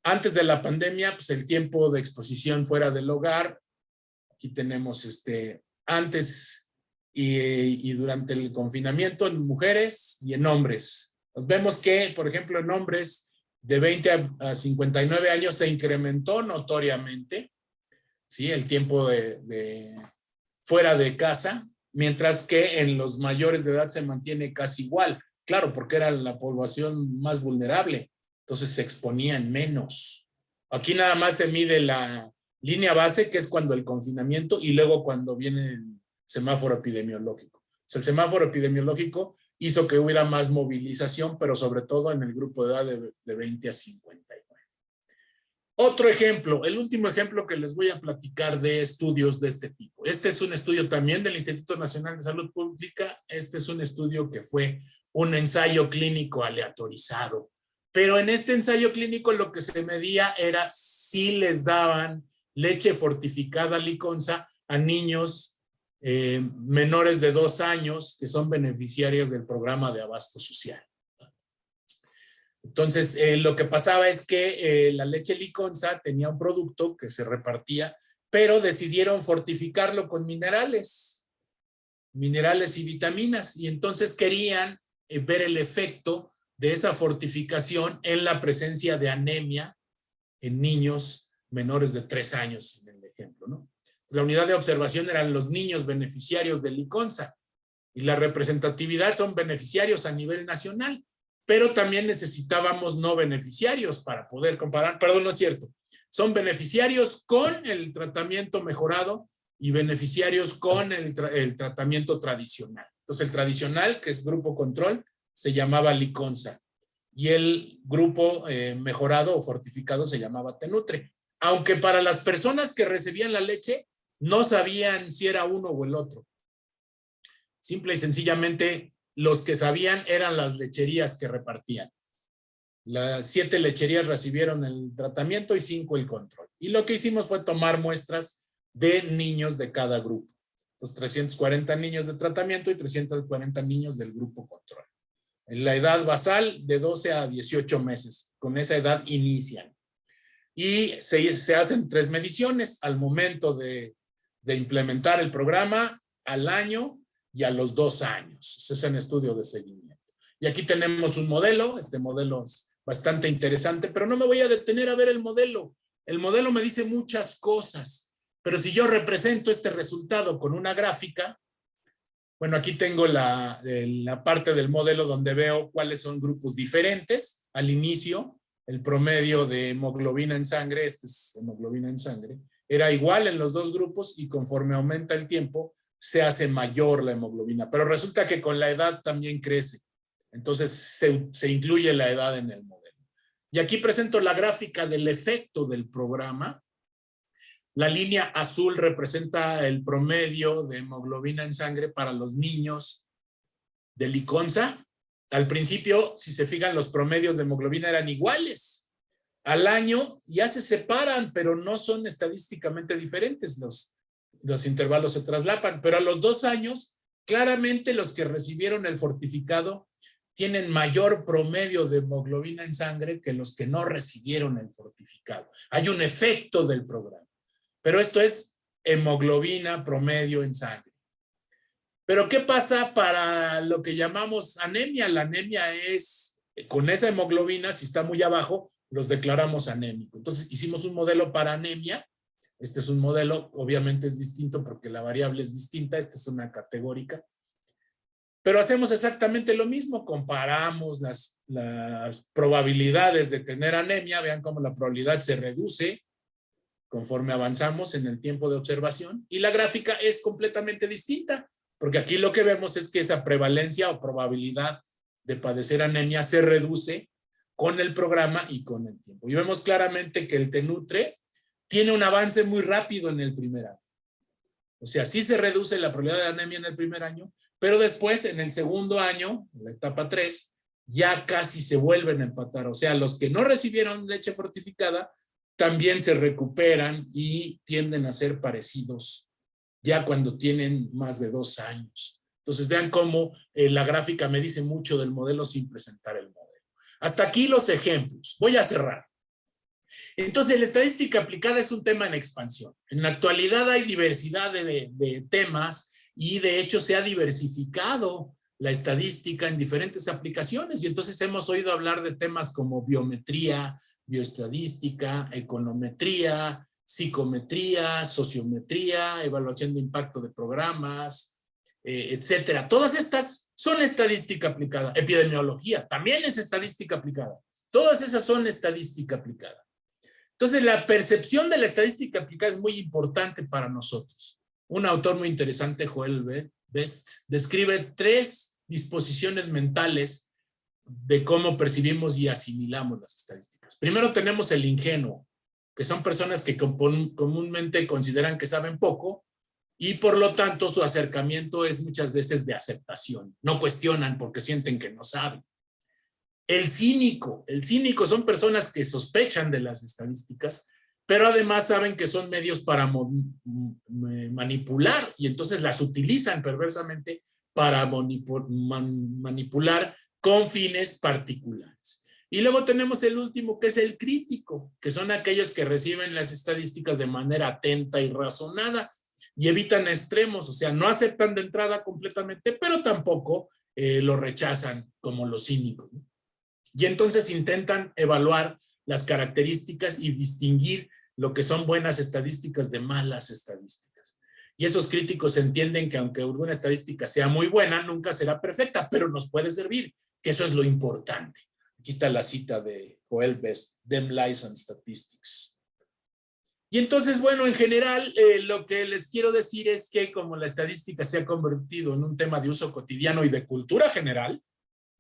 Antes de la pandemia, pues el tiempo de exposición fuera del hogar, aquí tenemos antes y durante el confinamiento en mujeres y en hombres. Nos vemos que, por ejemplo, en hombres de 20 a 59 años se incrementó notoriamente, ¿sí? El tiempo de fuera de casa, mientras que en los mayores de edad se mantiene casi igual. Claro, porque era la población más vulnerable, entonces se exponían menos. Aquí nada más se mide la línea base, que es cuando el confinamiento, y luego cuando viene el semáforo epidemiológico. O sea, el semáforo epidemiológico hizo que hubiera más movilización, pero sobre todo en el grupo de edad de 20 a 59. Otro ejemplo, el último ejemplo que les voy a platicar de estudios de este tipo. Este es un estudio también del Instituto Nacional de Salud Pública. Este es un estudio que fue un ensayo clínico aleatorizado. Pero en este ensayo clínico lo que se medía era si les daban leche fortificada Liconza a niños menores de 2 años que son beneficiarios del programa de abasto social. Entonces, lo que pasaba es que la leche Liconza tenía un producto que se repartía, pero decidieron fortificarlo con minerales y vitaminas, y entonces querían ver el efecto de esa fortificación en la presencia de anemia en niños menores de 3 años, en el ejemplo, ¿no? La unidad de observación eran los niños beneficiarios de Liconza, y la representatividad son beneficiarios a nivel nacional, pero también necesitábamos no beneficiarios para poder comparar. Perdón, no es cierto. Son beneficiarios con el tratamiento mejorado y beneficiarios con el tratamiento tradicional. Entonces, el tradicional, que es grupo control, se llamaba Liconza, y el grupo mejorado o fortificado se llamaba Tenutre. Aunque para las personas que recibían la leche, no sabían si era uno o el otro. Simple y sencillamente, los que sabían eran las lecherías que repartían. Las 7 lecherías recibieron el tratamiento y 5 el control. Y lo que hicimos fue tomar muestras de niños de cada grupo. Los 340 niños de tratamiento y 340 niños del grupo control. En la edad basal de 12 a 18 meses. Con esa edad inician. Y se hacen 3 mediciones al momento de implementar el programa, al año y a los 2 años. Ese es un estudio de seguimiento. Y aquí tenemos un modelo. Este modelo es bastante interesante, pero no me voy a detener a ver el modelo. El modelo me dice muchas cosas, pero si yo represento este resultado con una gráfica, bueno, aquí tengo la parte del modelo donde veo cuáles son grupos diferentes. Al inicio, el promedio de hemoglobina en sangre, este es hemoglobina en sangre, era igual en los 2 grupos, y conforme aumenta el tiempo, se hace mayor la hemoglobina. Pero resulta que con la edad también crece. Entonces se incluye la edad en el modelo. Y aquí presento la gráfica del efecto del programa. La línea azul representa el promedio de hemoglobina en sangre para los niños de Liconza. Al principio, si se fijan, los promedios de hemoglobina eran iguales. Al año ya se separan, pero no son estadísticamente diferentes. Los intervalos se traslapan, pero a los 2 años, claramente los que recibieron el fortificado tienen mayor promedio de hemoglobina en sangre que los que no recibieron el fortificado. Hay un efecto del programa. Pero esto es hemoglobina promedio en sangre. Pero ¿qué pasa para lo que llamamos anemia? La anemia es, con esa hemoglobina, si está muy abajo, los declaramos anémicos. Entonces hicimos un modelo para anemia. Este es un modelo, obviamente es distinto porque la variable es distinta. Esta es una categórica. Pero hacemos exactamente lo mismo. Comparamos las probabilidades de tener anemia. Vean cómo la probabilidad se reduce conforme avanzamos en el tiempo de observación. Y la gráfica es completamente distinta. Porque aquí lo que vemos es que esa prevalencia o probabilidad de padecer anemia se reduce con el programa y con el tiempo. Y vemos claramente que el Tenutre tiene un avance muy rápido en el primer año. O sea, sí se reduce la probabilidad de anemia en el primer año, pero después, en el segundo año, en la etapa 3, ya casi se vuelven a empatar. O sea, los que no recibieron leche fortificada también se recuperan y tienden a ser parecidos ya cuando tienen más de 2 años. Entonces vean cómo la gráfica me dice mucho del modelo sin presentar el modelo. Hasta aquí los ejemplos. Voy a cerrar. Entonces la estadística aplicada es un tema en expansión. En la actualidad hay diversidad de temas y de hecho se ha diversificado la estadística en diferentes aplicaciones y entonces hemos oído hablar de temas como biometría, bioestadística, econometría, psicometría, sociometría, evaluación de impacto de programas, etcétera. Todas estas son estadística aplicada. Epidemiología también es estadística aplicada. Todas esas son estadística aplicada. Entonces, la percepción de la estadística aplicada es muy importante para nosotros. Un autor muy interesante, Joel Best, describe 3 disposiciones mentales de cómo percibimos y asimilamos las estadísticas. Primero tenemos el ingenuo, que son personas que comúnmente consideran que saben poco y por lo tanto su acercamiento es muchas veces de aceptación. No cuestionan porque sienten que no saben. El cínico son personas que sospechan de las estadísticas, pero además saben que son medios para manipular y entonces las utilizan perversamente para manipular con fines particulares. Y luego tenemos el último, que es el crítico, que son aquellos que reciben las estadísticas de manera atenta y razonada y evitan extremos, o sea, no aceptan de entrada completamente, pero tampoco lo rechazan como los cínicos, ¿no? Y entonces intentan evaluar las características y distinguir lo que son buenas estadísticas de malas estadísticas. Y esos críticos entienden que aunque una estadística sea muy buena, nunca será perfecta, pero nos puede servir, que eso es lo importante. Aquí está la cita de Joel Best, Them Lies and Statistics. Y entonces, bueno, en general, lo que les quiero decir es que como la estadística se ha convertido en un tema de uso cotidiano y de cultura general,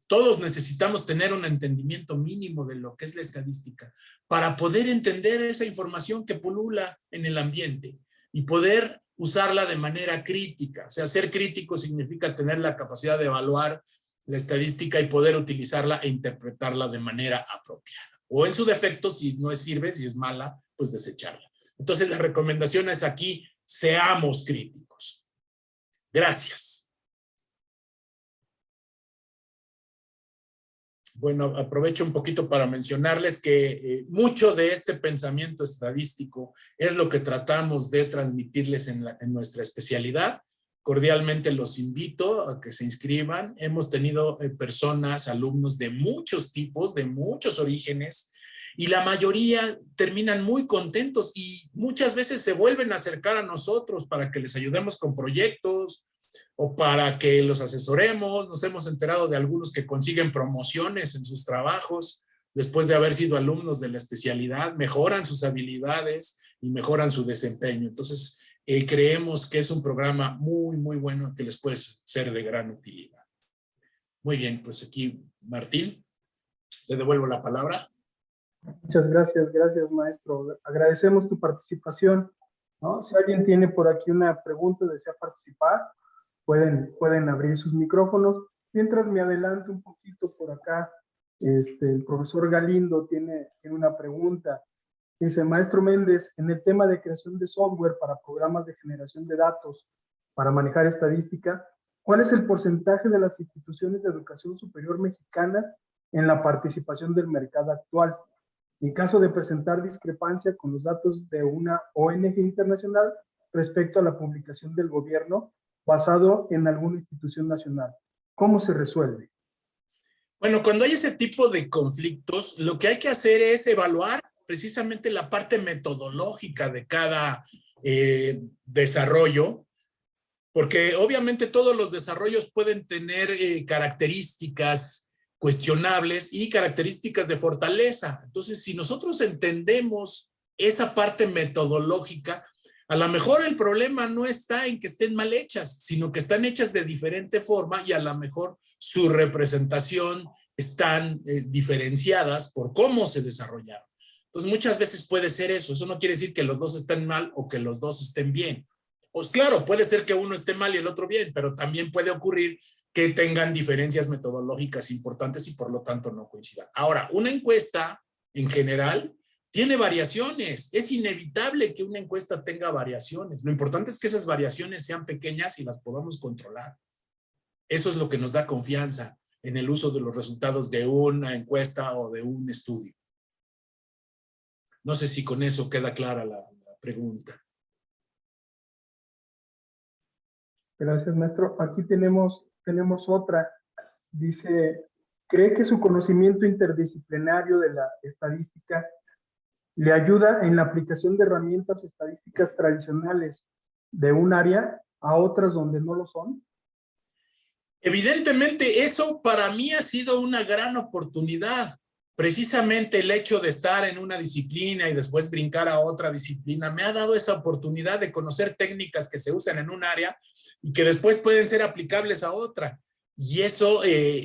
todos necesitamos tener un entendimiento mínimo de lo que es la estadística para poder entender esa información que pulula en el ambiente y poder usarla de manera crítica. O sea, ser crítico significa tener la capacidad de evaluar la estadística y poder utilizarla e interpretarla de manera apropiada. O en su defecto, si no sirve, si es mala, pues desecharla. Entonces, la recomendación es aquí, seamos críticos. Gracias. Bueno, aprovecho un poquito para mencionarles que mucho de este pensamiento estadístico es lo que tratamos de transmitirles en nuestra especialidad. Cordialmente los invito a que se inscriban. Hemos tenido personas, alumnos de muchos tipos, de muchos orígenes, y la mayoría terminan muy contentos y muchas veces se vuelven a acercar a nosotros para que les ayudemos con proyectos o para que los asesoremos. Nos hemos enterado de algunos que consiguen promociones en sus trabajos después de haber sido alumnos de la especialidad, mejoran sus habilidades y mejoran su desempeño. Entonces, creemos que es un programa muy, muy bueno que les puede ser de gran utilidad. Muy bien, pues aquí, Martín, te devuelvo la palabra. Muchas gracias, maestro. Agradecemos tu participación, ¿no? Si alguien tiene por aquí una pregunta, desea participar, pueden abrir sus micrófonos. Mientras me adelanto un poquito por acá, el profesor Galindo tiene una pregunta. Dice, maestro Méndez, en el tema de creación de software para programas de generación de datos para manejar estadística, ¿Cuál es el porcentaje de las instituciones de educación superior mexicanas en la participación del mercado actual? En caso de presentar discrepancia con los datos de una ONG internacional respecto a la publicación del gobierno basado en alguna institución nacional, ¿cómo se resuelve? Bueno, cuando hay ese tipo de conflictos, lo que hay que hacer es evaluar precisamente la parte metodológica de cada desarrollo, porque obviamente todos los desarrollos pueden tener características cuestionables y características de fortaleza. Entonces, si nosotros entendemos esa parte metodológica, a lo mejor el problema no está en que estén mal hechas, sino que están hechas de diferente forma y a lo mejor su representación están diferenciadas por cómo se desarrollaron. Entonces, muchas veces puede ser eso. Eso no quiere decir que los dos estén mal o que los dos estén bien. Pues claro, puede ser que uno esté mal y el otro bien, pero también puede ocurrir que tengan diferencias metodológicas importantes y por lo tanto no coincidan. Ahora, una encuesta en general tiene variaciones. Es inevitable que una encuesta tenga variaciones. Lo importante es que esas variaciones sean pequeñas y las podamos controlar. Eso es lo que nos da confianza en el uso de los resultados de una encuesta o de un estudio. No sé si con eso queda clara la pregunta. Gracias, maestro. Aquí tenemos otra. Dice, ¿cree que su conocimiento interdisciplinario de la estadística le ayuda en la aplicación de herramientas estadísticas tradicionales de un área a otras donde no lo son? Evidentemente, eso para mí ha sido una gran oportunidad. Precisamente el hecho de estar en una disciplina y después brincar a otra disciplina me ha dado esa oportunidad de conocer técnicas que se usan en un área y que después pueden ser aplicables a otra. Y eso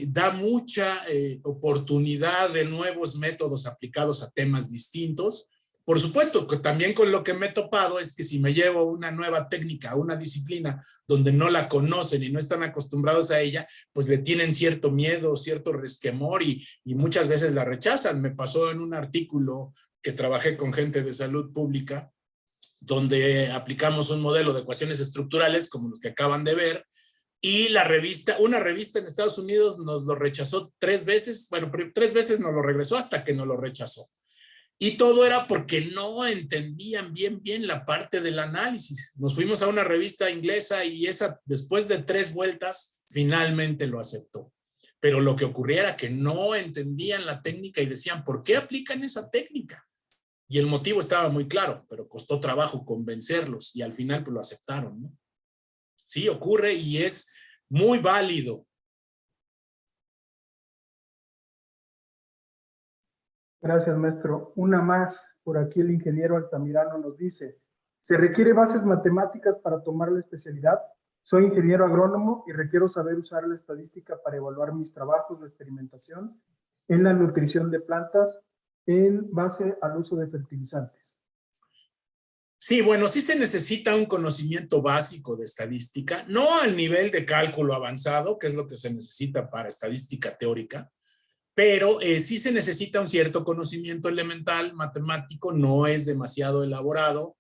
da mucha oportunidad de nuevos métodos aplicados a temas distintos. Por supuesto, que también con lo que me he topado es que si me llevo una nueva técnica, una disciplina donde no la conocen y no están acostumbrados a ella, pues le tienen cierto miedo, cierto resquemor y muchas veces la rechazan. Me pasó en un artículo que trabajé con gente de salud pública, donde aplicamos un modelo de ecuaciones estructurales como los que acaban de ver, y una revista en Estados Unidos nos lo rechazó 3 veces, bueno, 3 veces nos lo regresó hasta que nos lo rechazó. Y todo era porque no entendían bien la parte del análisis. Nos fuimos a una revista inglesa y esa, después de 3 vueltas, finalmente lo aceptó. Pero lo que ocurría era que no entendían la técnica y decían, ¿por qué aplican esa técnica? Y el motivo estaba muy claro, pero costó trabajo convencerlos y al final pues lo aceptaron, ¿no? Sí, ocurre y es muy válido. Gracias, maestro. Una más, por aquí el ingeniero Altamirano nos dice, ¿se requiere bases matemáticas para tomar la especialidad? Soy ingeniero agrónomo y requiero saber usar la estadística para evaluar mis trabajos de experimentación en la nutrición de plantas en base al uso de fertilizantes. Sí, bueno, sí se necesita un conocimiento básico de estadística, no al nivel de cálculo avanzado, que es lo que se necesita para estadística teórica, pero sí se necesita un cierto conocimiento elemental, matemático, no es demasiado elaborado,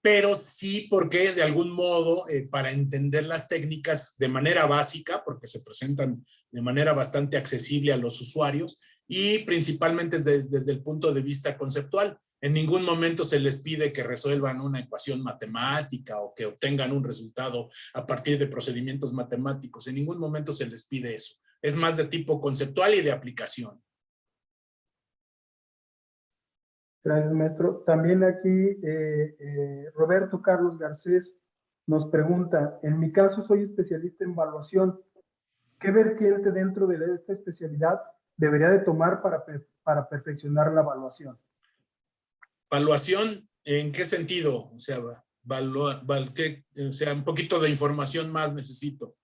pero sí porque de algún modo para entender las técnicas de manera básica, porque se presentan de manera bastante accesible a los usuarios y principalmente desde el punto de vista conceptual. En ningún momento se les pide que resuelvan una ecuación matemática o que obtengan un resultado a partir de procedimientos matemáticos. En ningún momento se les pide eso. Es más de tipo conceptual y de aplicación. Gracias, maestro. También aquí Roberto Carlos Garcés nos pregunta, en mi caso soy especialista en evaluación. ¿Qué vertiente dentro de esta especialidad debería de tomar para perfeccionar la evaluación? ¿Evaluación en qué sentido? O sea, un poquito de información más necesito.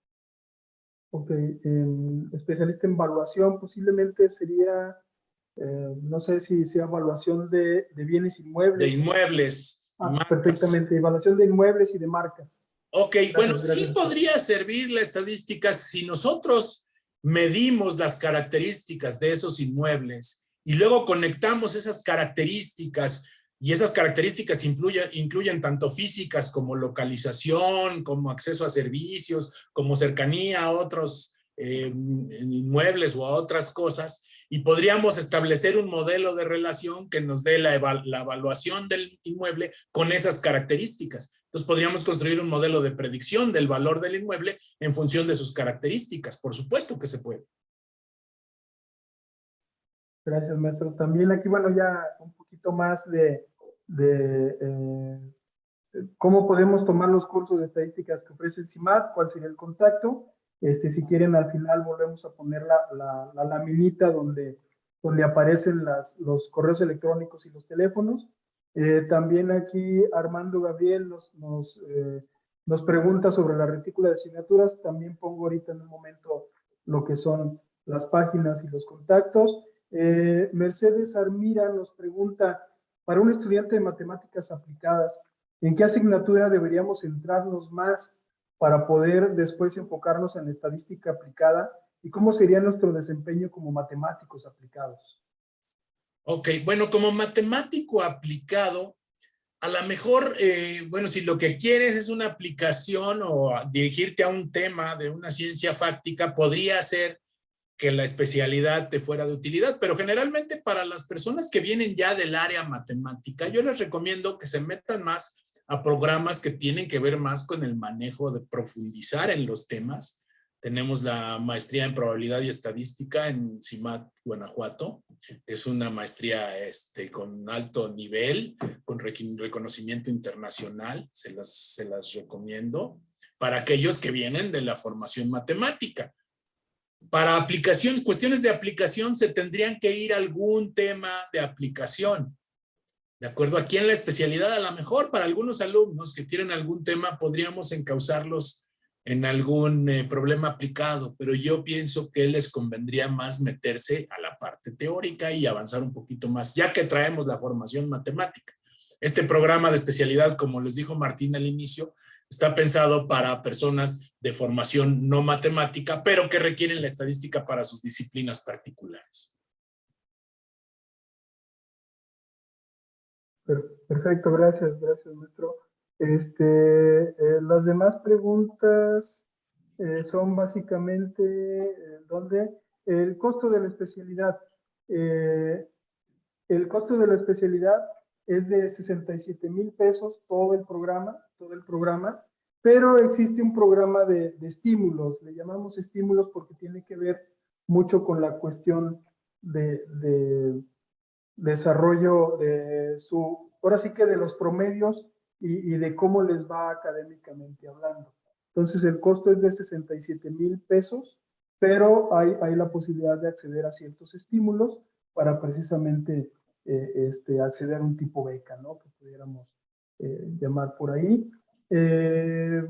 Ok, especialista en evaluación posiblemente sería, no sé si sea evaluación de bienes inmuebles. De inmuebles. Perfectamente, evaluación de inmuebles y de marcas. Ok, gracias, bueno, gracias. Sí podría servir la estadística si nosotros medimos las características de esos inmuebles y luego conectamos esas características Y esas características incluyen tanto físicas como localización, como acceso a servicios, como cercanía a otros inmuebles o a otras cosas, y podríamos establecer un modelo de relación que nos dé la evaluación del inmueble con esas características. Entonces podríamos construir un modelo de predicción del valor del inmueble en función de sus características. Por supuesto que se puede. Gracias, maestro. También aquí, bueno, ya un poquito más de cómo podemos tomar los cursos de estadísticas que ofrece el CIMAD, cuál sería el contacto. Si quieren, al final volvemos a poner la laminita donde aparecen los correos electrónicos y los teléfonos. También aquí Armando Gabriel nos pregunta sobre la retícula de asignaturas. También pongo ahorita en un momento lo que son las páginas y los contactos. Mercedes Armira nos pregunta, para un estudiante de matemáticas aplicadas, ¿en qué asignatura deberíamos centrarnos más para poder después enfocarnos en estadística aplicada? ¿Y cómo sería nuestro desempeño como matemáticos aplicados? Ok, bueno, como matemático aplicado, a lo mejor, bueno, si lo que quieres es una aplicación o dirigirte a un tema de una ciencia fáctica, podría ser que la especialidad te fuera de utilidad, pero generalmente para las personas que vienen ya del área matemática, yo les recomiendo que se metan más a programas que tienen que ver más con el manejo de profundizar en los temas. Tenemos la maestría en probabilidad y estadística en CIMAD, Guanajuato. Es una maestría con alto nivel, con reconocimiento internacional. Se las recomiendo para aquellos que vienen de la formación matemática. Para aplicación, cuestiones de aplicación, se tendrían que ir a algún tema de aplicación. ¿De acuerdo? Aquí en la especialidad, a lo mejor para algunos alumnos que tienen algún tema, podríamos encauzarlos en algún problema aplicado, pero yo pienso que les convendría más meterse a la parte teórica y avanzar un poquito más, ya que traemos la formación matemática. Este programa de especialidad, como les dijo Martín al inicio, está pensado para personas de formación no matemática, pero que requieren la estadística para sus disciplinas particulares. Perfecto, gracias, maestro. Las demás preguntas son básicamente, ¿dónde? El costo de la especialidad. El costo de la especialidad es de 67,000 pesos todo el programa, pero existe un programa de estímulos, le llamamos estímulos porque tiene que ver mucho con la cuestión de desarrollo de ahora sí que de los promedios y de cómo les va académicamente hablando. Entonces el costo es de 67,000 pesos, pero hay la posibilidad de acceder a ciertos estímulos para precisamente acceder a un tipo beca, ¿no? Que pudiéramos llamar por ahí. ¿Se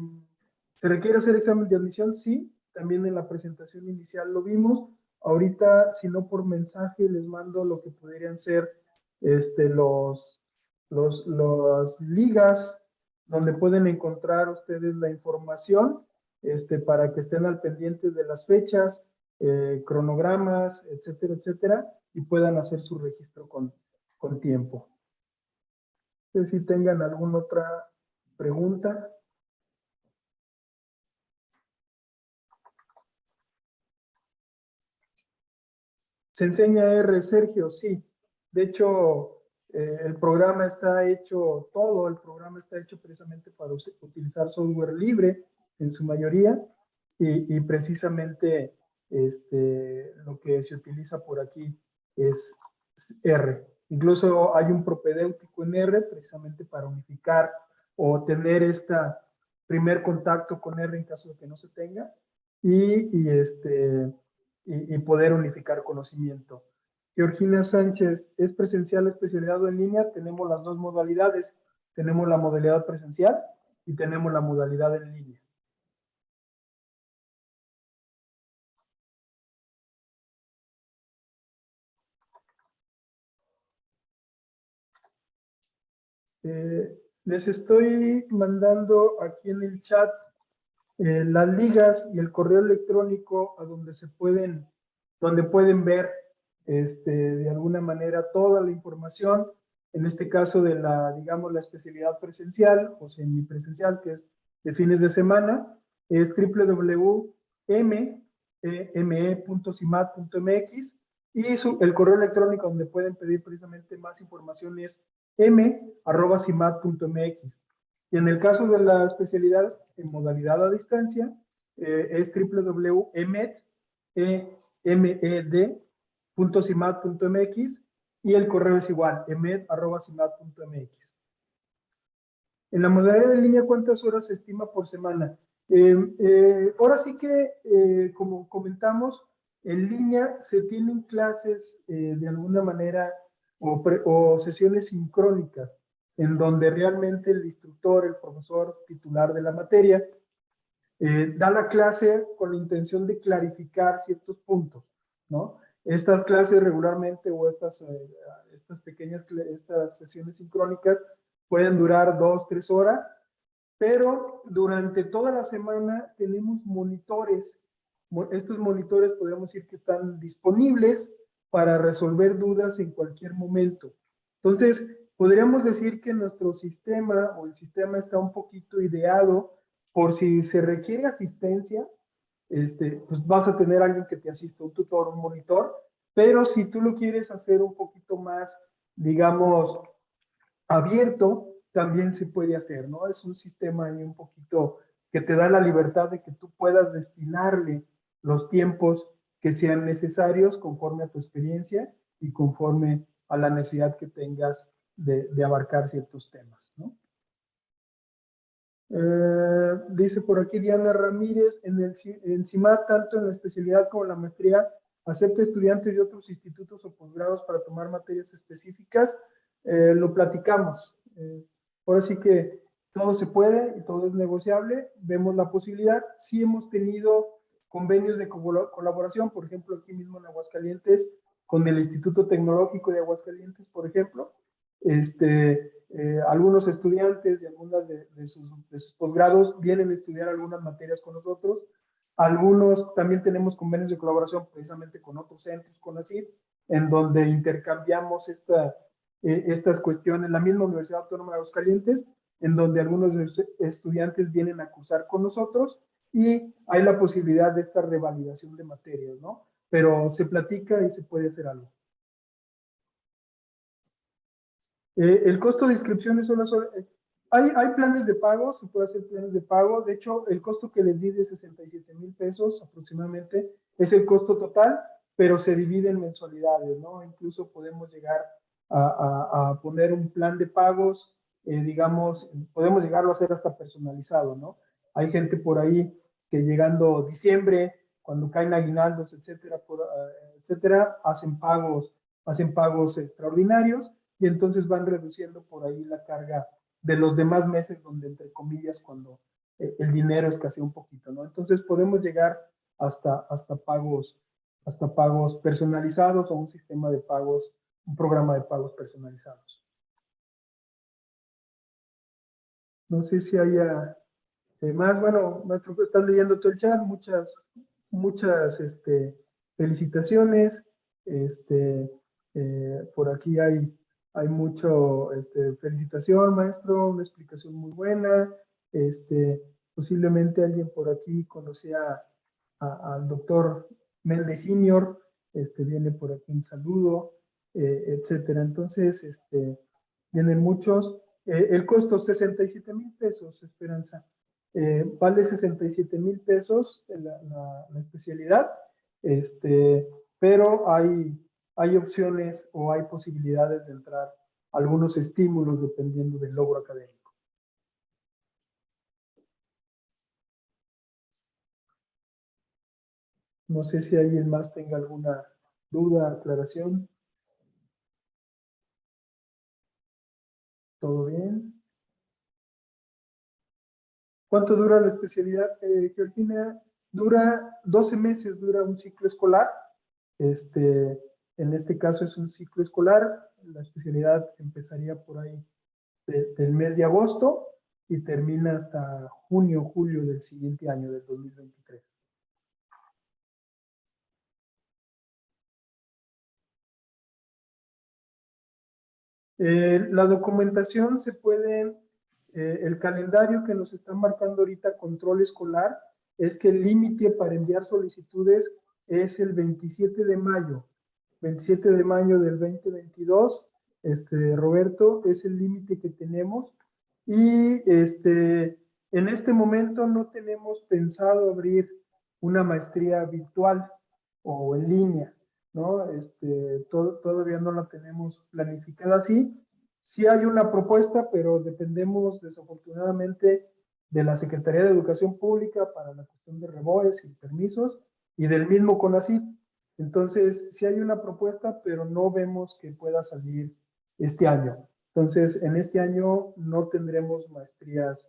requiere hacer examen de admisión? Sí, también en la presentación inicial lo vimos. Ahorita, si no por mensaje, les mando lo que podrían ser los ligas donde pueden encontrar ustedes la información para que estén al pendiente de las fechas, cronogramas, etcétera, etcétera, y puedan hacer su registro con tiempo. No sé si tengan alguna otra pregunta. ¿Se enseña R, Sergio? Sí. De hecho, el programa está hecho, todo el programa está hecho precisamente para utilizar software libre en su mayoría y precisamente lo que se utiliza por aquí es R. Incluso hay un propedéutico en R precisamente para unificar o tener este primer contacto con R en caso de que no se tenga y poder unificar conocimiento. Georgina Sánchez, ¿es presencial, especialidad o en línea? Tenemos las dos modalidades. Tenemos la modalidad presencial y tenemos la modalidad en línea. Les estoy mandando aquí en el chat las ligas y el correo electrónico a donde pueden ver de alguna manera toda la información. En este caso de la, digamos, la especialidad presencial o semipresencial, que es de fines de semana, es www.me.cimat.mx y el correo electrónico donde pueden pedir precisamente más información es m@cimat.mx. Y en el caso de la especialidad en modalidad a distancia, es www.emed.cimat.mx y el correo es igual, emed@cimat.mx. En la modalidad de línea, ¿cuántas horas se estima por semana? Ahora sí que, como comentamos, en línea se tienen clases de alguna manera o sesiones sincrónicas, en donde realmente el instructor, el profesor titular de la materia, da la clase con la intención de clarificar ciertos puntos, ¿no? Estas clases regularmente o estas estas sesiones sincrónicas pueden durar 2, 3 horas, pero durante toda la semana tenemos monitores. Estos monitores podemos decir que están disponibles para resolver dudas en cualquier momento. Entonces, podríamos decir que nuestro sistema o el sistema está un poquito ideado por si se requiere asistencia, pues vas a tener alguien que te asista, un tutor, un monitor, pero si tú lo quieres hacer un poquito más, digamos, abierto, también se puede hacer, ¿no? Es un sistema ahí un poquito que te da la libertad de que tú puedas destinarle los tiempos que sean necesarios conforme a tu experiencia y conforme a la necesidad que tengas de abarcar ciertos temas, ¿no? Dice por aquí Diana Ramírez, en CIMAT, tanto en la especialidad como en la maestría, acepta estudiantes de otros institutos o posgrados para tomar materias específicas. Lo platicamos. Ahora sí que todo se puede y todo es negociable. Vemos la posibilidad. Sí hemos tenido convenios de colaboración, por ejemplo, aquí mismo en Aguascalientes, con el Instituto Tecnológico de Aguascalientes, por ejemplo. Algunos estudiantes de algunas de sus posgrados vienen a estudiar algunas materias con nosotros. Algunos también tenemos convenios de colaboración precisamente con otros centros, con ACID, en donde intercambiamos estas cuestiones. La misma Universidad Autónoma de Aguascalientes, en donde algunos estudiantes vienen a cursar con nosotros y hay la posibilidad de esta revalidación de materias, ¿no? Pero se platica y se puede hacer algo. El costo de inscripciones son hay planes de pago, se puede hacer planes de pago. De hecho, el costo que les di de 67,000 pesos aproximadamente es el costo total, pero se divide en mensualidades, ¿no? Incluso podemos llegar a poner un plan de pagos, digamos, podemos llegarlo a hacer hasta personalizado, ¿no? Hay gente por ahí que llegando diciembre, cuando caen aguinaldos, etcétera, hacen pagos extraordinarios y entonces van reduciendo por ahí la carga de los demás meses donde, entre comillas, cuando el dinero escasea un poquito, ¿no? Entonces podemos llegar hasta pagos personalizados o un sistema de pagos, un programa de pagos personalizados. No sé si haya más. Bueno, maestro, estás leyendo todo el chat, muchas felicitaciones. Por aquí hay mucho felicitación, maestro, una explicación muy buena. Posiblemente alguien por aquí conocía al doctor Méndez Senior, viene por aquí un saludo, etcétera. Entonces, vienen muchos. El costo, 67,000 pesos, Esperanza. Vale 67,000 pesos la especialidad, pero hay opciones o hay posibilidades de entrar algunos estímulos dependiendo del logro académico. No sé si alguien más tenga alguna duda, aclaración. ¿Todo bien? ¿Cuánto dura la especialidad, Georgina? Dura 12 meses, dura un ciclo escolar. En este caso es un ciclo escolar. La especialidad empezaría por ahí del mes de agosto y termina hasta junio, julio del siguiente año, del 2023. La documentación se puede, el calendario que nos están marcando ahorita Control Escolar es que el límite para enviar solicitudes es el 27 de mayo. 27 de mayo del 2022, Roberto, es el límite que tenemos. Y en este momento no tenemos pensado abrir una maestría virtual o en línea, ¿no? Todavía no la tenemos planificada así. Sí hay una propuesta, pero dependemos desafortunadamente de la Secretaría de Educación Pública para la cuestión de rebores y permisos y del mismo CONACYT. Entonces, sí hay una propuesta, pero no vemos que pueda salir este año. Entonces, en este año no tendremos maestrías,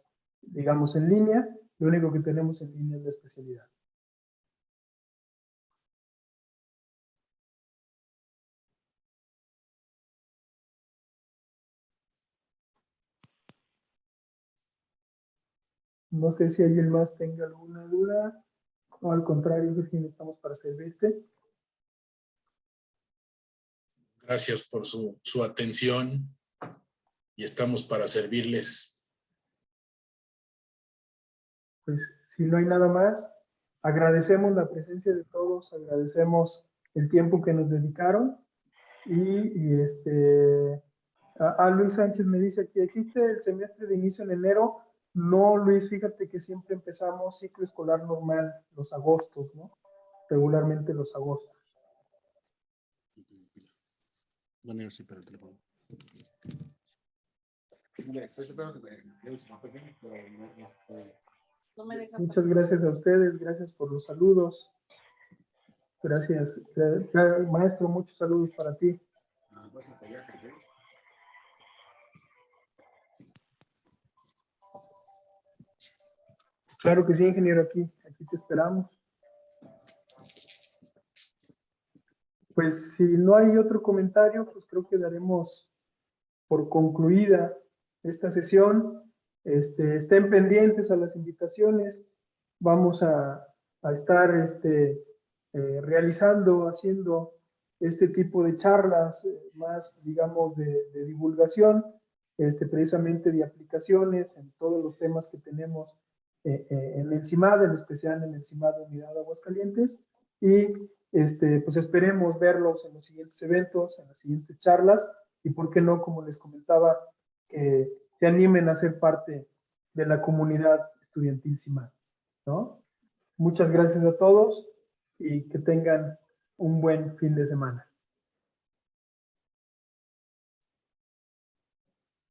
digamos, en línea. Lo único que tenemos en línea es la especialidad. No sé si alguien más tenga alguna duda. O al contrario, Virginia, estamos para servirte. Gracias por su atención y estamos para servirles. Pues si no hay nada más, agradecemos la presencia de todos, agradecemos el tiempo que nos dedicaron y Luis Sánchez me dice aquí, ¿existe el semestre de inicio en enero? No, Luis, fíjate que siempre empezamos ciclo escolar normal, los agostos, ¿no? Regularmente los agostos. Bueno, sí, pero el teléfono. Muchas gracias a ustedes, gracias por los saludos. Gracias. Maestro, muchos saludos para ti. Claro que sí, ingeniero, aquí te esperamos. Pues si no hay otro comentario, pues creo que daremos por concluida esta sesión. Estén pendientes a las invitaciones. Vamos a estar realizando, haciendo este tipo de charlas más, digamos, de divulgación, precisamente de aplicaciones en todos los temas que tenemos en el CIMAD, en especial en el CIMAD Unidad de Aguascalientes. Y pues esperemos verlos en los siguientes eventos, en las siguientes charlas, y por qué no, como les comentaba, que se animen a ser parte de la comunidad estudiantil CIMAD, ¿no? Muchas gracias a todos y que tengan un buen fin de semana.